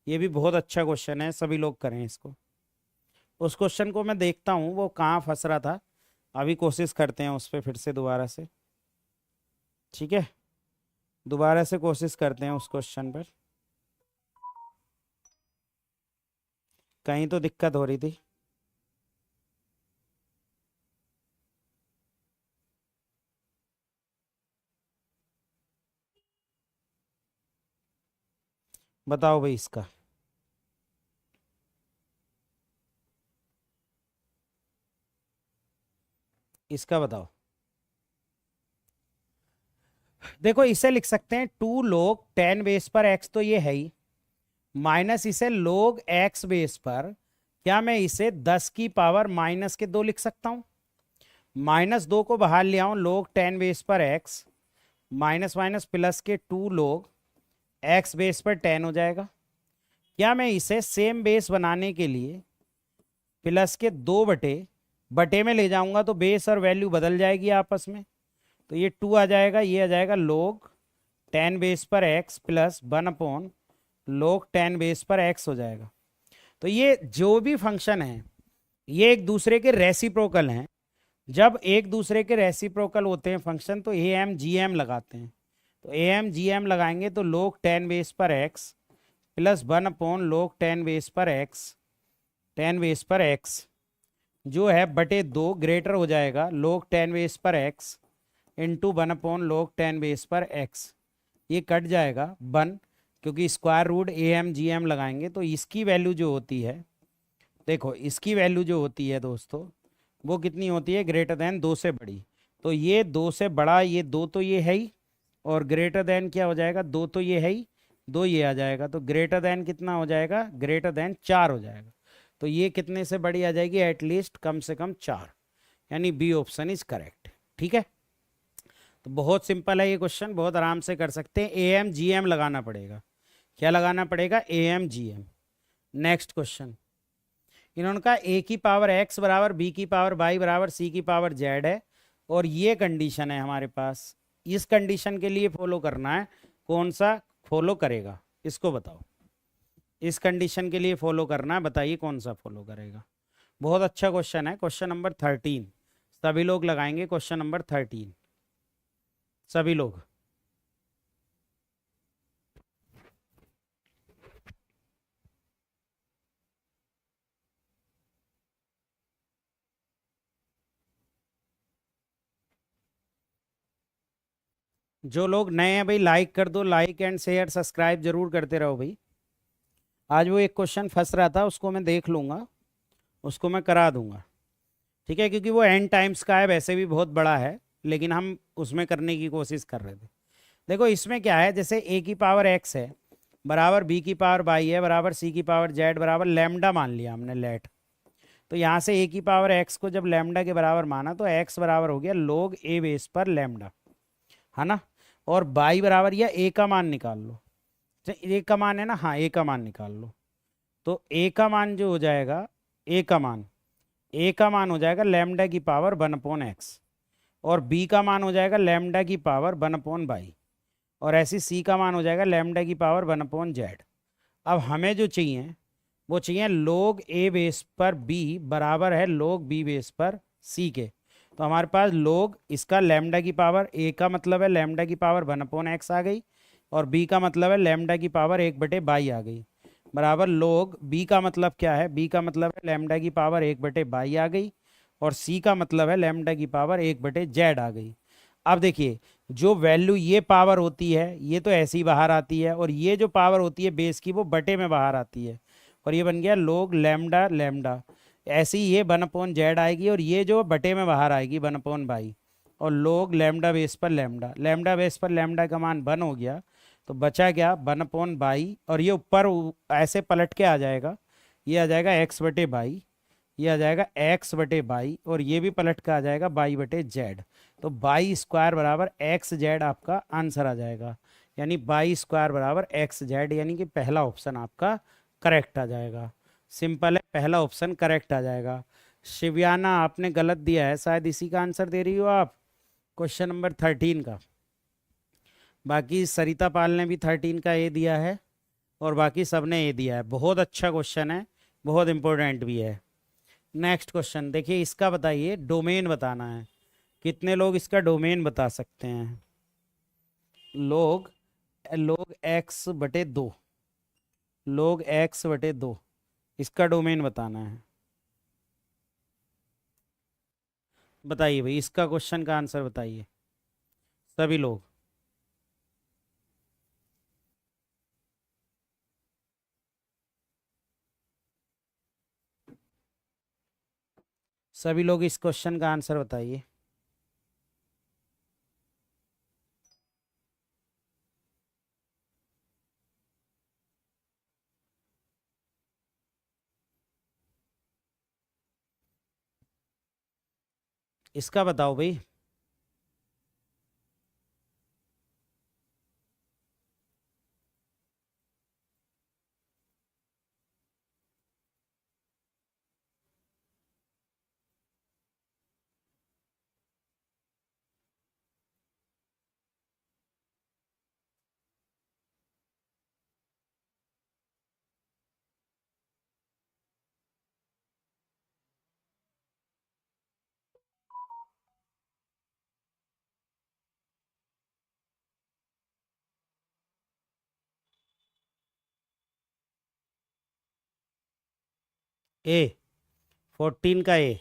[SPEAKER 1] ये भी बहुत अच्छा क्वेश्चन है, सभी लोग करें इसको। उस क्वेश्चन को मैं देखता हूँ वो कहाँ फंस रहा था, अभी कोशिश करते हैं उस पर फिर से दोबारा से, ठीक है, दोबारा से कोशिश करते हैं उस क्वेश्चन पर, कहीं तो दिक्कत हो रही थी। बताओ भाई इसका, इसका बताओ। देखो इसे लिख सकते हैं टू लोग टेन बेस पर एक्स, तो ये है ही, माइनस इसे लोग एक्स बेस पर, क्या मैं इसे 10 की पावर माइनस के 2 लिख सकता हूं? माइनस 2 को बाहर ले आऊं, लोग टेन बेस पर एक्स माइनस माइनस प्लस के टू लोग एक्स बेस पर 10 हो जाएगा। क्या मैं इसे सेम बेस बनाने के लिए प्लस के 2 बटे बटे में ले जाऊंगा तो बेस और वैल्यू बदल जाएगी आपस में, तो ये 2 आ जाएगा, ये आ जाएगा लोग 10 बेस पर एक्स प्लस 1 अपॉन लोग 10 बेस पर एक्स हो जाएगा। तो ये जो भी फंक्शन है ये एक दूसरे के रेसिप्रोकल हैं। जब एक दूसरे के रेसिप्रोकल होते हैं फंक्शन तो ए एम जी एम लगाते हैं। तो ए एम जी एम लगाएंगे तो लोग 10 बेस पर एक्स प्लस 1 अपॉन लोग 10 बेस पर एक्स, 10 बेस पर एक्स जो है बटे 2 ग्रेटर हो जाएगा लोग 10 बेस पर एक्स इंटू 1 अपॉन लोग 10 बेस पर एक्स। ये कट जाएगा 1, क्योंकि square root A M G M लगाएंगे तो इसकी वैल्यू जो होती है, देखो इसकी वैल्यू जो होती है दोस्तों वो कितनी होती है, ग्रेटर देन 2 से बड़ी। तो ये 2 से बड़ा, ये 2 तो ये है ही, और ग्रेटर देन क्या हो जाएगा, 2 तो ये है ही, 2 ये आ जाएगा, तो ग्रेटर देन कितना हो जाएगा, ग्रेटर देन 4 हो जाएगा। तो ये कितने से बड़ी आ जाएगी, एटलीस्ट कम से कम 4, यानी बी ऑप्शन इज करेक्ट। ठीक है, तो बहुत सिंपल है ये क्वेश्चन, बहुत आराम से कर सकते हैं। ए एम जी एम लगाना पड़ेगा, क्या लगाना पड़ेगा, ए M G M. Next question, इन्होंने कहा ए की पावर एक्स बराबर बी की पावर वाई बराबर सी की पावर जेड है, और ये कंडीशन है हमारे पास। इस कंडीशन के लिए फॉलो करना है, कौन सा फॉलो करेगा इसको बताओ। इस कंडीशन के लिए फॉलो करना है, बताइए कौन सा फॉलो करेगा। बहुत अच्छा क्वेश्चन है, क्वेश्चन नंबर 13 सभी लोग लगाएंगे, क्वेश्चन नंबर 13 सभी लोग। जो लोग नए हैं भाई लाइक कर दो, लाइक एंड शेयर सब्सक्राइब जरूर करते रहो भाई। आज वो एक क्वेश्चन फंस रहा था उसको मैं देख लूँगा, उसको मैं करा दूंगा, ठीक है, क्योंकि वो एंड टाइम्स का है, वैसे भी बहुत बड़ा है, लेकिन हम उसमें करने की कोशिश कर रहे थे। देखो इसमें क्या है, जैसे ए की पावर एक्स है बराबर बी की पावर वाई है बराबर सी की पावर जेड बराबर लैम्डा मान लिया हमने, लेट। तो यहाँ से ए की पावर एक्स को जब लैम्डा के बराबर माना तो एक्स बराबर हो गया लोग ए बेस पर लैम्डा, है ना, और बाई बराबर या ए का मान निकाल लो, ए का मान है ना, हाँ ए का मान निकाल लो। तो ए का मान जो हो जाएगा, ए का मान हो जाएगा लैम्डा की पावर 1 अपॉन एक्स, और बी का मान हो जाएगा लैम्डा की पावर 1 अपॉन बाई, और ऐसी सी का मान हो जाएगा लैम्डा की पावर 1 अपॉन जेड। अब हमें जो चाहिए वो चाहिए लोग ए बेस पर बी बराबर है लोग बी बेस पर सी के। तो हमारे पास लोग इसका लैम्डा की पावर, ए का मतलब है लैम्डा की पावर 1 अपॉन एक्स आ गई, और बी का मतलब है लैम्डा की पावर 1 बटे बाई आ गई, बराबर लोग बी का मतलब क्या है, बी का मतलब है लैम्डा की पावर 1 बटे बाई आ गई, और सी का मतलब है लैम्डा की पावर 1 बटे जेड आ गई। अब देखिए जो वैल्यू ये पावर होती है ये तो ऐसे ही बाहर आती है, और ये जो पावर होती है बेस की वो बटे में बाहर आती है, और ये बन गया लोग लैम्डा लैम्डा, ऐसे ही ये 1 अपॉन जेड आएगी, और ये जो बटे में बाहर आएगी 1 अपॉन बाई, और लोग लैम्डा बेस पर लैम्डा, लैम्डा बेस पर लैम्डा का मान 1 हो गया, तो बचा क्या 1 अपॉन बाई, और ये ऊपर ऐसे पलट के आ जाएगा, ये आ जाएगा एक्स बटे बाई, ये आ जाएगा एक्स बटे बाई, और ये भी पलट का आ जाएगा बाई बटे जेड। तो बाई स्क्वायर बराबर एक्स जेड आपका आंसर आ जाएगा, यानी बाई स्क्वायर बराबर एक्स जेड, यानी कि पहला ऑप्शन आपका करेक्ट आ जाएगा। सिंपल है, पहला ऑप्शन करेक्ट आ जाएगा। शिव्याना आपने गलत दिया है, शायद इसी का आंसर दे रही हो आप, क्वेश्चन नंबर 13 का। बाकी सरिता पाल ने भी 13 का ए दिया है, और बाकी सब ने ए दिया है। बहुत अच्छा क्वेश्चन है, बहुत इंपॉर्टेंट भी है। नेक्स्ट क्वेश्चन देखिए, इसका बताइए, डोमेन बताना है। कितने लोग इसका डोमेन बता सकते हैं? लोग लोग एक्स बटे दो, लोग एक्स बटे दो, इसका डोमेन बताना है। बताइए भाई, इसका क्वेश्चन का आंसर बताइए सभी लोग। सभी लोग इस क्वेश्चन का आंसर बताइए। इसका बताओ भाई। ए, 14 का ए।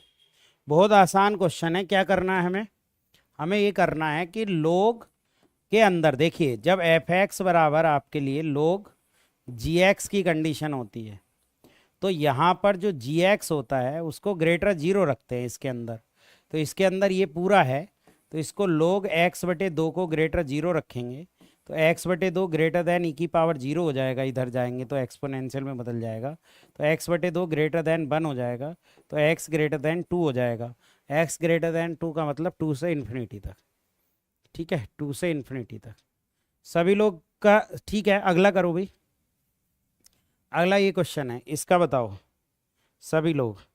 [SPEAKER 1] बहुत आसान क्वेश्चन है। क्या करना है हमें? हमें ये करना है कि लोग के अंदर देखिए, जब एफ एक्स बराबर आपके लिए लोग जी एक्स की कंडीशन होती है, तो यहाँ पर जो जी एक्स होता है उसको ग्रेटर जीरो रखते हैं इसके अंदर। तो इसके अंदर ये पूरा है, तो इसको लोग एक्स बटे दो को ग्रेटर जीरो रखेंगे, तो एक्स बटे दो ग्रेटर देन ई की पावर जीरो हो जाएगा, इधर जाएंगे तो एक्सपोनेंशियल में बदल जाएगा। तो एक्स बटे दो ग्रेटर देन वन हो जाएगा, तो एक्स ग्रेटर देन टू हो जाएगा। एक्स ग्रेटर देन टू का मतलब टू से इन्फिनिटी तक। ठीक है, टू से इन्फिनिटी तक सभी लोग का। ठीक है, अगला करो भाई। अगला ये क्वेश्चन है, इसका बताओ सभी लोग।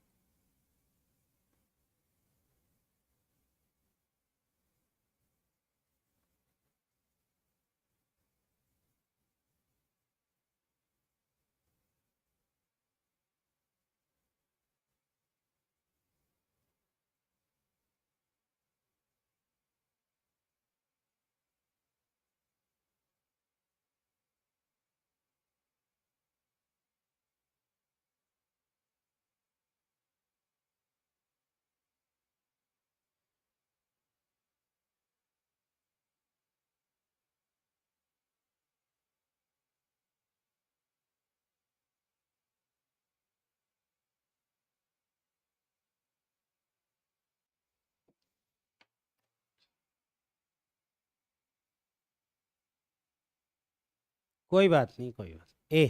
[SPEAKER 1] कोई बात नहीं, कोई बात। ए,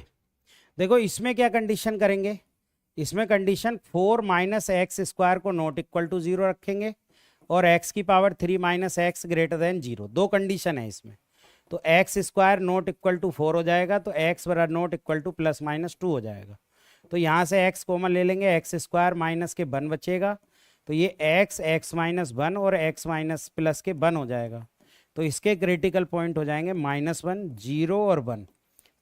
[SPEAKER 1] देखो इसमें क्या कंडीशन करेंगे? इसमें condition four minus x square को नॉट इक्वल टू जीरो रखेंगे, और एक्स की power three minus x greater than zero. दो कंडीशन है इसमें। तो x square not equal to four हो जाएगा, तो एक्स बराबर not equal to plus minus two हो जाएगा। तो यहाँ से एक्स कॉमन ले लेंगे, एक्स स्क्वायर माइनस के वन बचेगा, तो ये एक्स एक्स माइनस वन और एक्स माइनस प्लस के वन हो जाएगा। तो इसके क्रिटिकल पॉइंट हो जाएंगे माइनस वन, जीरो और वन।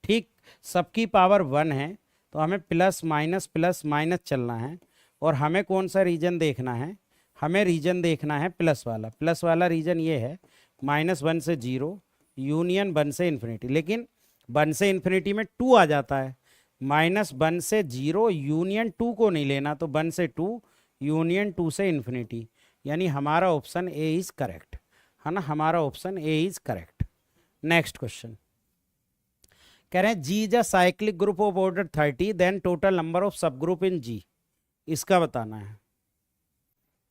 [SPEAKER 1] ठीक, सबकी पावर वन है, तो हमें प्लस माइनस चलना है। और हमें कौन सा रीजन देखना है? हमें रीजन देखना है प्लस वाला। प्लस वाला रीजन ये है, माइनस वन से जीरो यूनियन वन से इन्फिनिटी। लेकिन वन से इन्फिनिटी में टू आ जाता है, माइनस वन से जीरो यूनियन टू को नहीं लेना, तो वन से टू यूनियन टू से इन्फिनिटी। यानी हमारा ऑप्शन ए इज करेक्ट, है ना, हमारा option a is correct. Next question कह रहे हैं G is a cyclic group of order 30, then total number of सब ग्रुप इन जी। इसका बताना है,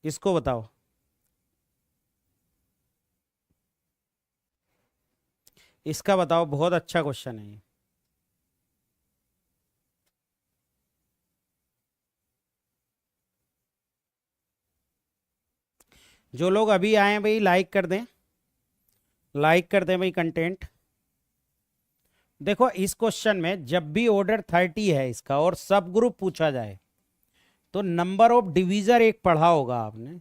[SPEAKER 1] इसको बताओ। इसका बताओ, बहुत अच्छा क्वेश्चन है ये। जो लोग अभी आए हैं भाई लाइक कर दें, लाइक कर दें भाई कंटेंट। देखो इस क्वेश्चन में जब भी ऑर्डर 30 है इसका और सब ग्रुप पूछा जाए तो नंबर ऑफ डिवीजर एक पढ़ा होगा आपने,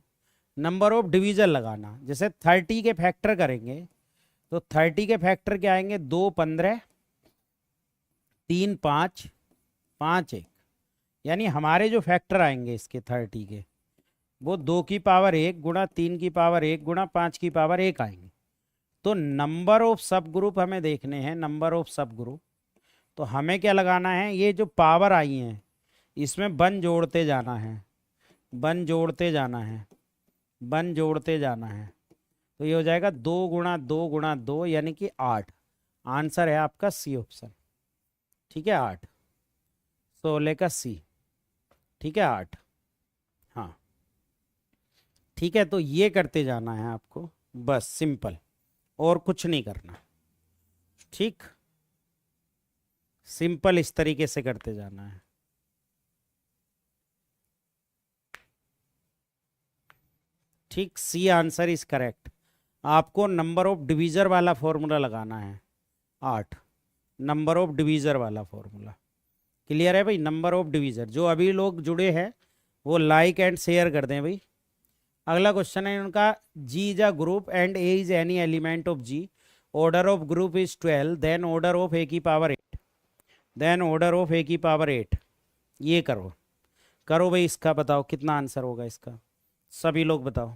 [SPEAKER 1] नंबर ऑफ डिवीजर लगाना। जैसे 30 के फैक्टर करेंगे तो 30 के फैक्टर क्या आएंगे, 2 15, 3 5, 5 1। यानी हमारे जो फैक्टर आएंगे इसके 30 के वो 2 की पावर 1 गुणा 3 की पावर 1 गुणा 5 की पावर 1 आएंगे। तो नंबर ऑफ सब ग्रुप हमें देखने हैं, नंबर ऑफ सब ग्रुप। तो हमें क्या लगाना है, ये जो पावर आई हैं इसमें वन जोड़ते जाना है, वन जोड़ते जाना है, वन जोड़ते जाना है। तो ये हो जाएगा 2 गुणा 2 यानी कि 8। आंसर है आपका सी ऑप्शन। ठीक है 8, 16 का सी। ठीक है 8। हाँ ठीक है, तो ये करते जाना है आपको, बस सिंपल, और कुछ नहीं करना। ठीक, सिंपल इस तरीके से करते जाना है। ठीक, सी आंसर इज करेक्ट। आपको नंबर ऑफ डिवीजर वाला फॉर्मूला लगाना है 8, नंबर ऑफ डिवीजर वाला फॉर्मूला। क्लियर है भाई, नंबर ऑफ डिवीजर। जो अभी लोग जुड़े हैं वो लाइक एंड शेयर कर दें भाई। अगला क्वेश्चन है उनका, G is a group and a is any element of G, order of group is 12, then order of a की power 8, then order of a की पावर 8। ये करो, करो भाई। इसका बताओ कितना आंसर होगा इसका, सभी लोग बताओ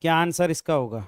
[SPEAKER 1] क्या आंसर इसका होगा।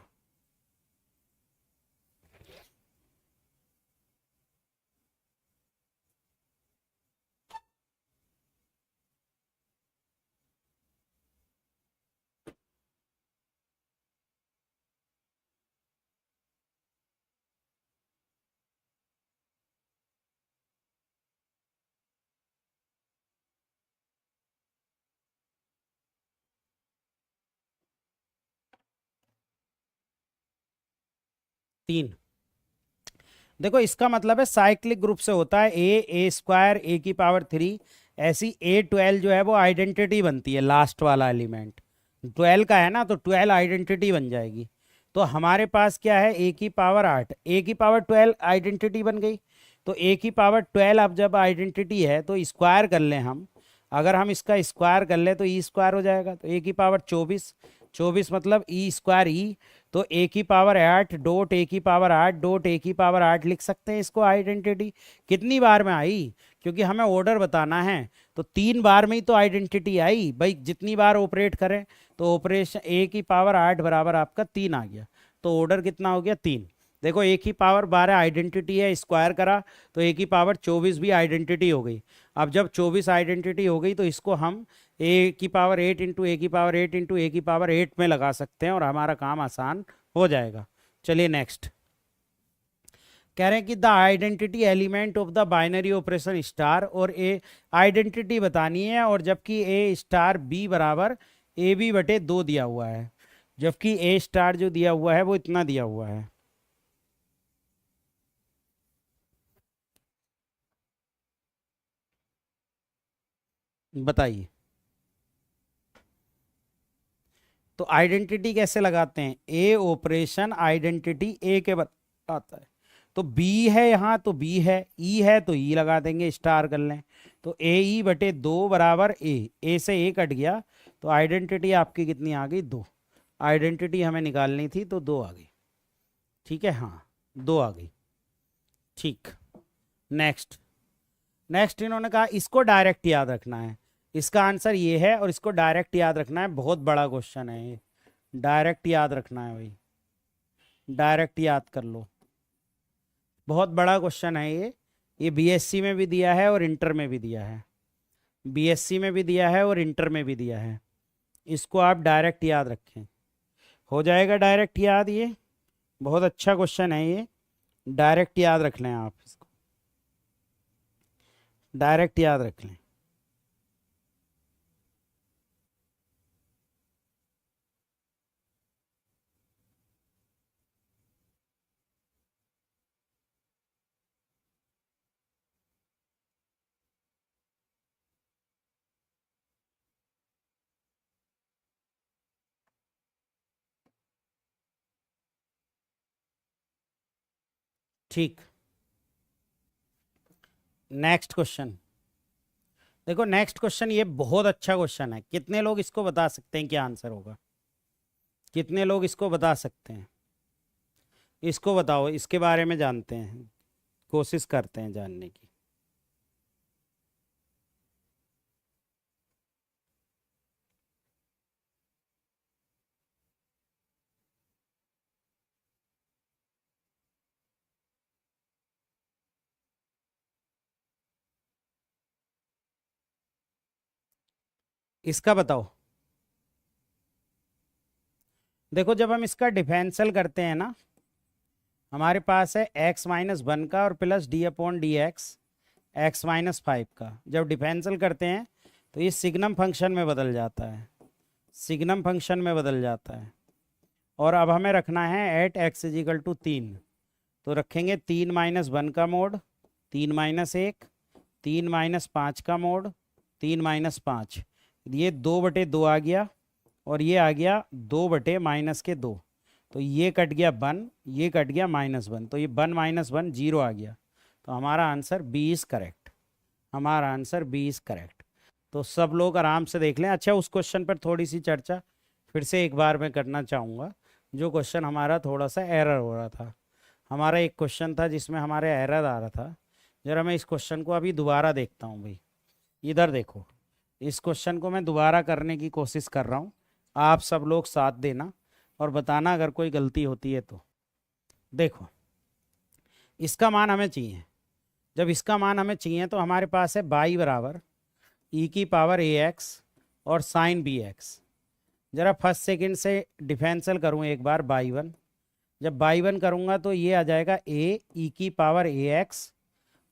[SPEAKER 1] तीन। देखो इसका मतलब है साइक्लिक ग्रुप से होता है ए स्क्वायर ए की पावर 3। ऐसी A12 जो है वो आइडेंटिटी बनती है, लास्ट वाला एलिमेंट 12 का है ना, तो 12 आइडेंटिटी बन जाएगी। तो हमारे पास क्या है, ए की पावर 8, ए की पावर 12 आइडेंटिटी बन गई। तो ए की पावर 12 अब जब आइडेंटिटी है तो स्क्वायर कर लें हम। अगर हम इसका स्क्वायर कर लें तो ई स्क्वायर हो जाएगा। तो ए की पावर 24, 24 मतलब ई स्क्वायर ई। तो ए की पावर 8 डॉट ए की पावर 8 डॉट ए की पावर 8 लिख सकते हैं इसको आइडेंटिटी। कितनी बार में आई, क्योंकि हमें ऑर्डर बताना है, तो 3 बार में ही तो आइडेंटिटी आई भाई। जितनी बार ऑपरेट करें तो ऑपरेशन ए की पावर 8 बराबर आपका 3 आ गया। तो ऑर्डर कितना हो गया 3। देखो ए की पावर 12 आइडेंटिटी है, स्क्वायर करा तो ए की पावर 24 भी आइडेंटिटी हो गई। अब जब 24 आइडेंटिटी हो गई तो इसको हम ए की पावर 8 इंटू ए की पावर 8 इंटू ए की पावर 8 में लगा सकते हैं और हमारा काम आसान हो जाएगा। चलिए नेक्स्ट कह रहे हैं कि the identity element of the binary operation star, और ए आइडेंटिटी बतानी है, और जबकि ए स्टार बी बराबर ए बी बटे 2 दिया हुआ है, जबकि ए स्टार जो दिया हुआ है वो इतना दिया हुआ है। बताइए। तो आइडेंटिटी कैसे लगाते हैं, ए ऑपरेशन आइडेंटिटी ए के बताता है। तो बी है यहाँ तो बी है तो ई लगा देंगे, स्टार कर लें। तो ए ई बटे 2 बराबर ए से ए कट गया, तो आइडेंटिटी आपकी कितनी आ गई, 2। आइडेंटिटी हमें निकालनी थी तो 2 आ गई। ठीक है, हाँ 2 आ गई। ठीक, नेक्स्ट। नेक्स्ट इन्होंने कहा इसको डायरेक्ट याद रखना है। इसका आंसर ये है और इसको डायरेक्ट याद रखना है, बहुत बड़ा क्वेश्चन है ये, डायरेक्ट याद रखना है भाई, डायरेक्ट याद कर लो। बहुत बड़ा क्वेश्चन है ये बीएससी में भी दिया है और इंटर में भी दिया है, बीएससी में भी दिया है और इंटर में भी दिया है। इसको आप डायरेक्ट याद रखें, हो जाएगा डायरेक्ट याद। ये बहुत अच्छा क्वेश्चन है ये, डायरेक्ट याद रख लें आप इसको, डायरेक्ट याद रख लें। ठीक, नेक्स्ट क्वेश्चन देखो। नेक्स्ट क्वेश्चन ये बहुत अच्छा क्वेश्चन है। कितने लोग इसको बता सकते हैं क्या आंसर होगा? कितने लोग इसको बता सकते हैं? इसको बताओ, इसके बारे में जानते हैं, कोशिश करते हैं जानने की। इसका बताओ। देखो जब हम इसका डिफरेंशियल करते हैं ना, हमारे पास है x-1 का और प्लस d/dx x-5 का। जब डिफरेंशियल करते हैं तो ये सिग्नम फंक्शन में बदल जाता है, सिग्नम फंक्शन में बदल जाता है। और अब हमें रखना है एट x = 3, तो रखेंगे 3-1 का मोड, 3-1, 3-5 का मोड, 3-5, ये 2/2 आ गया और ये आ गया 2/-2, तो ये कट गया 1, ये कट गया -1, तो ये 1 - 1 0 आ गया। तो हमारा आंसर बी इज़ करेक्ट, हमारा आंसर बी इज़ करेक्ट। तो सब लोग आराम से देख लें। अच्छा, उस क्वेश्चन पर थोड़ी सी चर्चा फिर से एक बार मैं करना चाहूँगा। जो क्वेश्चन हमारा थोड़ा सा एरर हो रहा था, हमारा एक क्वेश्चन था जिसमें हमारे एरर आ रहा था। जरा मैं इस क्वेश्चन को अभी दोबारा देखता हूँ भाई। इधर देखो, इस क्वेश्चन को मैं दोबारा करने की कोशिश कर रहा हूँ। आप सब लोग साथ देना और बताना अगर कोई गलती होती है तो। देखो, इसका मान हमें चाहिए। जब इसका मान हमें चाहिए तो हमारे पास है y बराबर e⁻ax और साइन bx। जरा फर्स्ट सेकंड से डिफरेंशियल करूँ एक बार y1। जब y1 करूँगा तो ये आ जाएगा a e⁻ax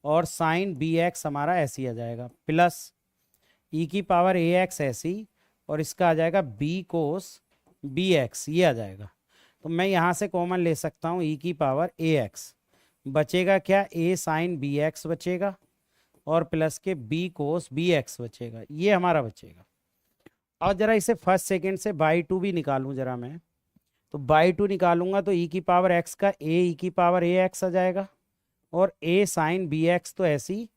[SPEAKER 1] और साइन bx हमारा ऐसे ही आ जाएगा, प्लस e⁻ax ऐसे ही, और इसका आ जाएगा b cos bx, ये आ जाएगा। तो मैं यहाँ से कॉमन ले सकता हूँ e⁻ax, बचेगा क्या, a साइन bx बचेगा और प्लस के b cos bx बचेगा, ये हमारा बचेगा। और जरा इसे फर्स्ट सेकंड से बाई 2 भी निकालूं जरा मैं, तो बाई 2 निकालूंगा तो e⁻x का a e⁻ax आ जाएगा और a साइन bx तो ऐसे ही,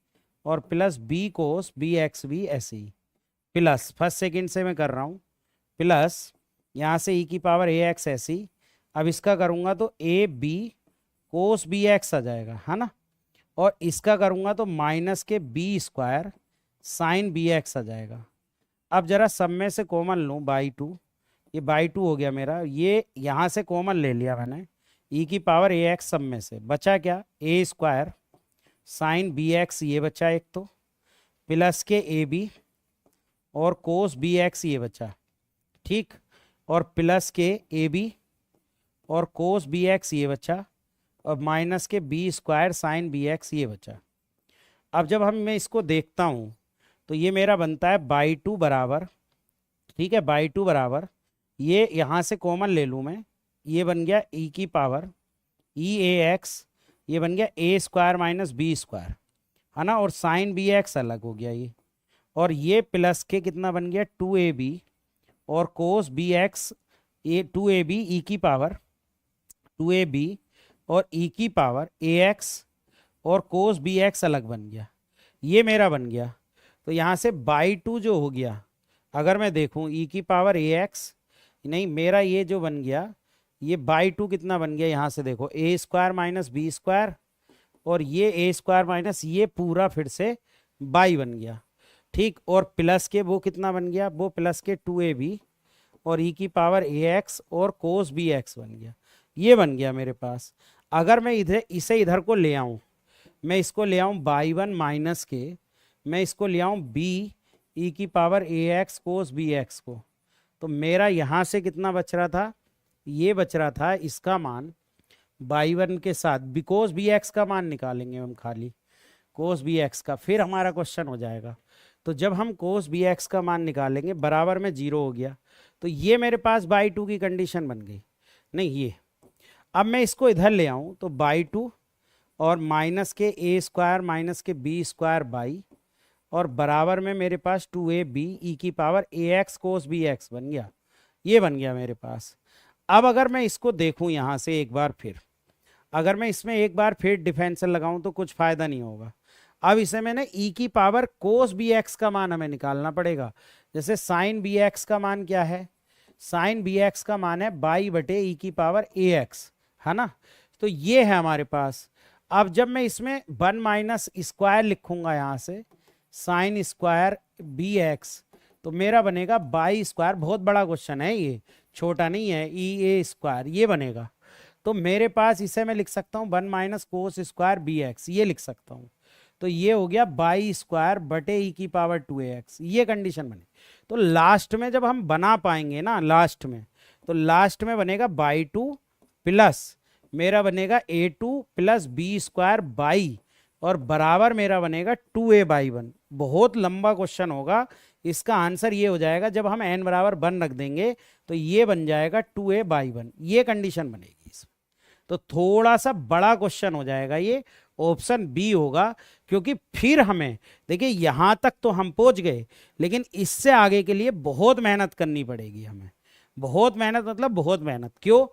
[SPEAKER 1] और प्लस b cos bx भी ऐसे ही, प्लस फर्स्ट सेकंड से मैं कर रहा हूँ, प्लस यहाँ से e⁻ax ऐसे ही। अब इसका करूँगा तो a b cos bx आ जाएगा, है ना, और इसका करूँगा तो माइनस के b² साइन bx आ जाएगा। अब जरा सब में से कॉमन लूँ बाई 2, ये बाई 2 हो गया मेरा, ये यहाँ से कॉमन ले लिया मैंने e⁻ax सब में से, बचा क्या, a² साइन bx ये बचा एक, तो प्लस के ab और कोस bx ये बचा, ठीक, और प्लस के ab और कोस bx ये बचा, और माइनस के b² साइन bx ये बचा। अब जब मैं इसको देखता हूँ तो ये मेरा बनता है बाई 2 बराबर, ठीक है, बाई 2 बराबर, ये यहाँ से कॉमन ले लूँ मैं, ये बन गया e⁻ax, ये बन गया a² - b², है ना, और साइन bx अलग हो गया ये, और ये प्लस के कितना बन गया 2ab और कोस bx, ये 2ab e⁻2ab और e⁻ax और कोस bx अलग बन गया, ये मेरा बन गया। तो यहाँ से बाई 2 जो हो गया, अगर मैं देखूँ e⁻ax, नहीं, मेरा ये जो बन गया, ये बाई 2 कितना बन गया, यहाँ से देखो a² - b², और ये a² - ये पूरा फिर से बाई बन गया, ठीक, और प्लस के वो कितना बन गया, वो प्लस के 2ab और e⁻ax और कोस bx बन गया, ये बन गया मेरे पास। अगर मैं इसे इधर को ले आऊँ, मैं इसको ले आऊँ बाई 1 माइनस के, मैं इसको ले आऊँ b e⁻ax कोस bx को, तो मेरा यहाँ से कितना बच रहा था, ये बच रहा था इसका मान बाई 1 के साथ बिकॉज bx का मान निकालेंगे हम, खाली कोस bx का, फिर हमारा क्वेश्चन हो जाएगा। तो जब हम कोस bx का मान निकालेंगे बराबर में 0 हो गया, तो ये मेरे पास बाई 2 की कंडीशन बन गई। नहीं, ये अब मैं इसको इधर ले आऊँ तो बाई 2 और माइनस के a² माइनस के b² बाई, और बराबर में मेरे पास 2ab e⁻ax कोस bx बन गया, ये बन गया मेरे पास। अब अगर मैं इसको देखूं यहाँ से एक बार फिर, अगर मैं इसमें एक बार फिर डिफरेंशियल लगाऊं तो कुछ फायदा नहीं होगा। अब इसे मैंने ई की पावर कोस बी एक्स का मान हमें निकालना पड़ेगा। जैसे साइन बी एक्स का मान क्या है, साइन बी एक्स का मान है बाई बटे ई की पावर ए एक्स, है ना। तो ये है हमारे पास। अब जब मैं इसमें 1 माइनस स्क्वायर लिखूंगा यहाँ से साइन स्क्वायर बी एक्स, तो मेरा बनेगा बाई स्क्वायर, बहुत बड़ा क्वेश्चन है ये, छोटा नहीं है, ई ए स्क्वायर ये बनेगा। तो मेरे पास इसे मैं लिख सकता हूँ 1 minus cos square b x, ये लिख सकता हूँ। तो ये हो गया बाई स्क्वायर बटे ई की पावर 2ax, ये कंडीशन बनी। तो लास्ट में जब हम बना पाएंगे ना लास्ट में, तो लास्ट में बनेगा बाई 2 प्लस मेरा बनेगा a2 plus b square by, और बराबर मेरा बनेगा 2a/1। बहुत लंबा क्वेश्चन होगा, इसका आंसर ये हो जाएगा जब हम n बराबर 1 रख देंगे तो ये बन जाएगा 2a/1, ये कंडीशन बनेगी इसमें। तो थोड़ा सा बड़ा क्वेश्चन हो जाएगा ये, ऑप्शन बी होगा। क्योंकि फिर हमें देखिए यहां तक तो हम पहुंच गए, लेकिन इससे आगे के लिए बहुत मेहनत करनी पड़ेगी हमें, बहुत मेहनत, मतलब बहुत मेहनत। क्यों?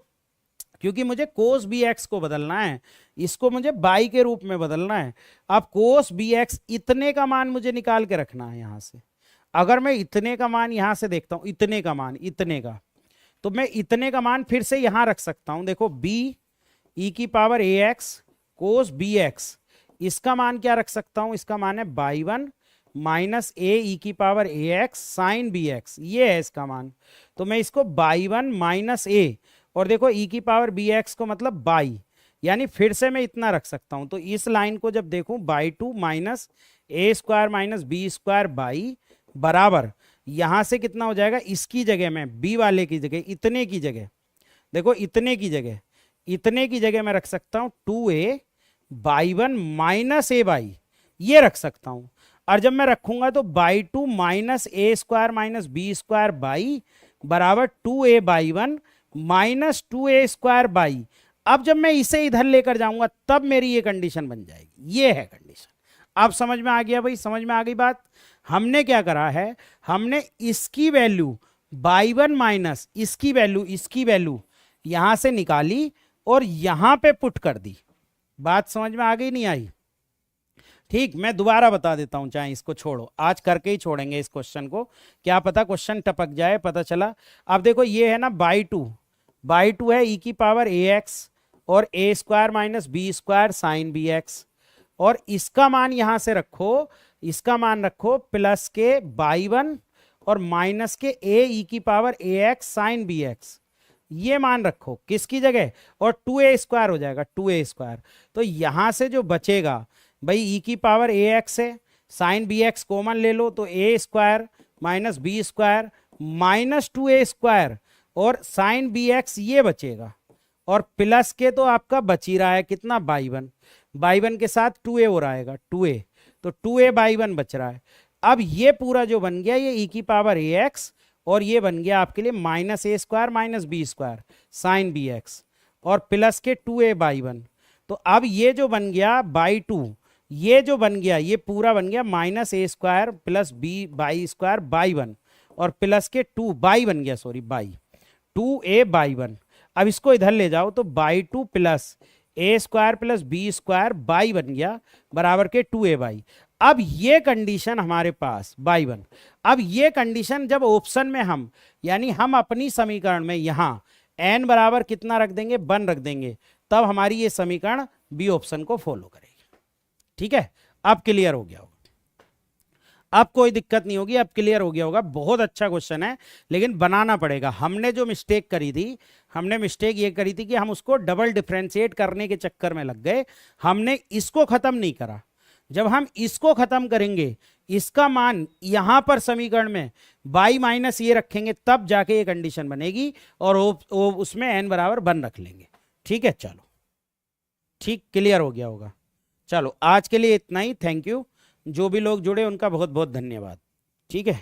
[SPEAKER 1] क्योंकि मुझे कोस बी एक्स को बदलना है, इसको मुझे बाई के रूप में बदलना है। अब कोस बी एक्स इतने का मान मुझे निकाल के रखना है यहां से। अगर मैं इतने का मान यहां से देखता हूं, इतने का मान, इतने का, तो मैं इतने का मान फिर से यहां रख सकता हूं। देखो बी ई की power a x cos B x, इसका मान क्या रख सकता हूं, इसका मान है बाई 1 माइनस ए ई की power a x sign b x, ये है इसका मान। तो मैं इसको बाई 1 माइनस ए, और देखो ई की पावर बी एक्स को मतलब बाई, यानी फिर से मैं इतना रख सकता हूं। तो इस लाइन को जब देखूं by 2 minus a square minus b square by, बराबर यहां से कितना हो जाएगा, इसकी जगह में बी वाले की जगह, इतने की जगह, देखो इतने की जगह, इतने की जगह मैं रख सकता हूं 2a/1 माइनस ए बाई, ये रख सकता हूं। और जब मैं रखूंगा तो by 2 minus a square minus b square by बराबर 2a/1 minus 2a square by. अब जब मैं इसे इधर लेकर जाऊंगा तब मेरी ये कंडीशन बन जाएगी, ये है कंडीशन। अब समझ में आ गया भाई, समझ में आ गई बात। हमने क्या करा है, हमने इसकी वैल्यू बाई 1 माइनस इसकी वैल्यू यहां से निकाली और यहां पे पुट कर दी। बात समझ में आ गई, नहीं आई? ठीक, मैं दोबारा बता देता हूं, चाहे इसको छोड़ो, आज करके ही छोड़ेंगे इस क्वेश्चन को, क्या पता क्वेश्चन टपक जाए, पता चला। अब देखो ये है ना बाई 2 है ई की पावर ए एक्स और a square minus b square sine b x, और इसका मान यहां से रखो, इसका मान रखो प्लस के बाई 1 और माइनस के ए ई की power a x sign b x, ये मान रखो किसकी जगह, और 2a स्क्वायर हो जाएगा, 2a स्क्वायर। तो यहां से जो बचेगा भाई ई की पावर ए एक्स है, साइन बी एक्स कॉमन ले लो तो a square minus b square minus 2a square, और साइन बी एक्स ये बचेगा, और प्लस के तो आपका बच ही रहा है कितना, बाई 1 के साथ 2a हो रहेगा 2a, तो 2a/1 बच रहा है। अब ये पूरा जो बन गया ये ई की पावर ए एक्स, और ये बन गया आपके लिए minus a square minus b square sine b x, और प्लस के 2a/1। तो अब ये जो बन गया बाई 2, ये जो बन गया ये पूरा बन गया minus a square plus b by square by 1, और प्लस के 2 बाई बन गया, सॉरी बाई 2a/1। अब इसको इधर ले जाओ तो by 2 plus a square plus b square by बन गया बराबर के 2a/। अब ये कंडीशन हमारे पास बाई 1, अब ये कंडीशन जब ऑप्शन में हम, यानी हम अपनी समीकरण में यहां n बराबर कितना रख देंगे, 1 रख देंगे, तब हमारी ये समीकरण बी ऑप्शन को फॉलो करेगी। ठीक है, अब क्लियर हो गया होगा, अब कोई दिक्कत नहीं होगी, अब क्लियर हो गया होगा। बहुत अच्छा क्वेश्चन है, लेकिन बनाना पड़ेगा। हमने जो मिस्टेक करी थी, हमने मिस्टेक ये करी थी कि हम उसको डबल डिफरेंशिएट करने के चक्कर में लग गए, हमने इसको खत्म नहीं करा। जब हम इसको खत्म करेंगे, इसका मान यहां पर समीकरण में बाई माइनस ये रखेंगे, तब जाके ये कंडीशन बनेगी, और उसमें n बराबर 1 रख लेंगे। ठीक है, चलो ठीक, क्लियर हो गया होगा। चलो आज के लिए इतना ही, थैंक यू। जो भी लोग जुड़े उनका बहुत बहुत धन्यवाद। ठीक है।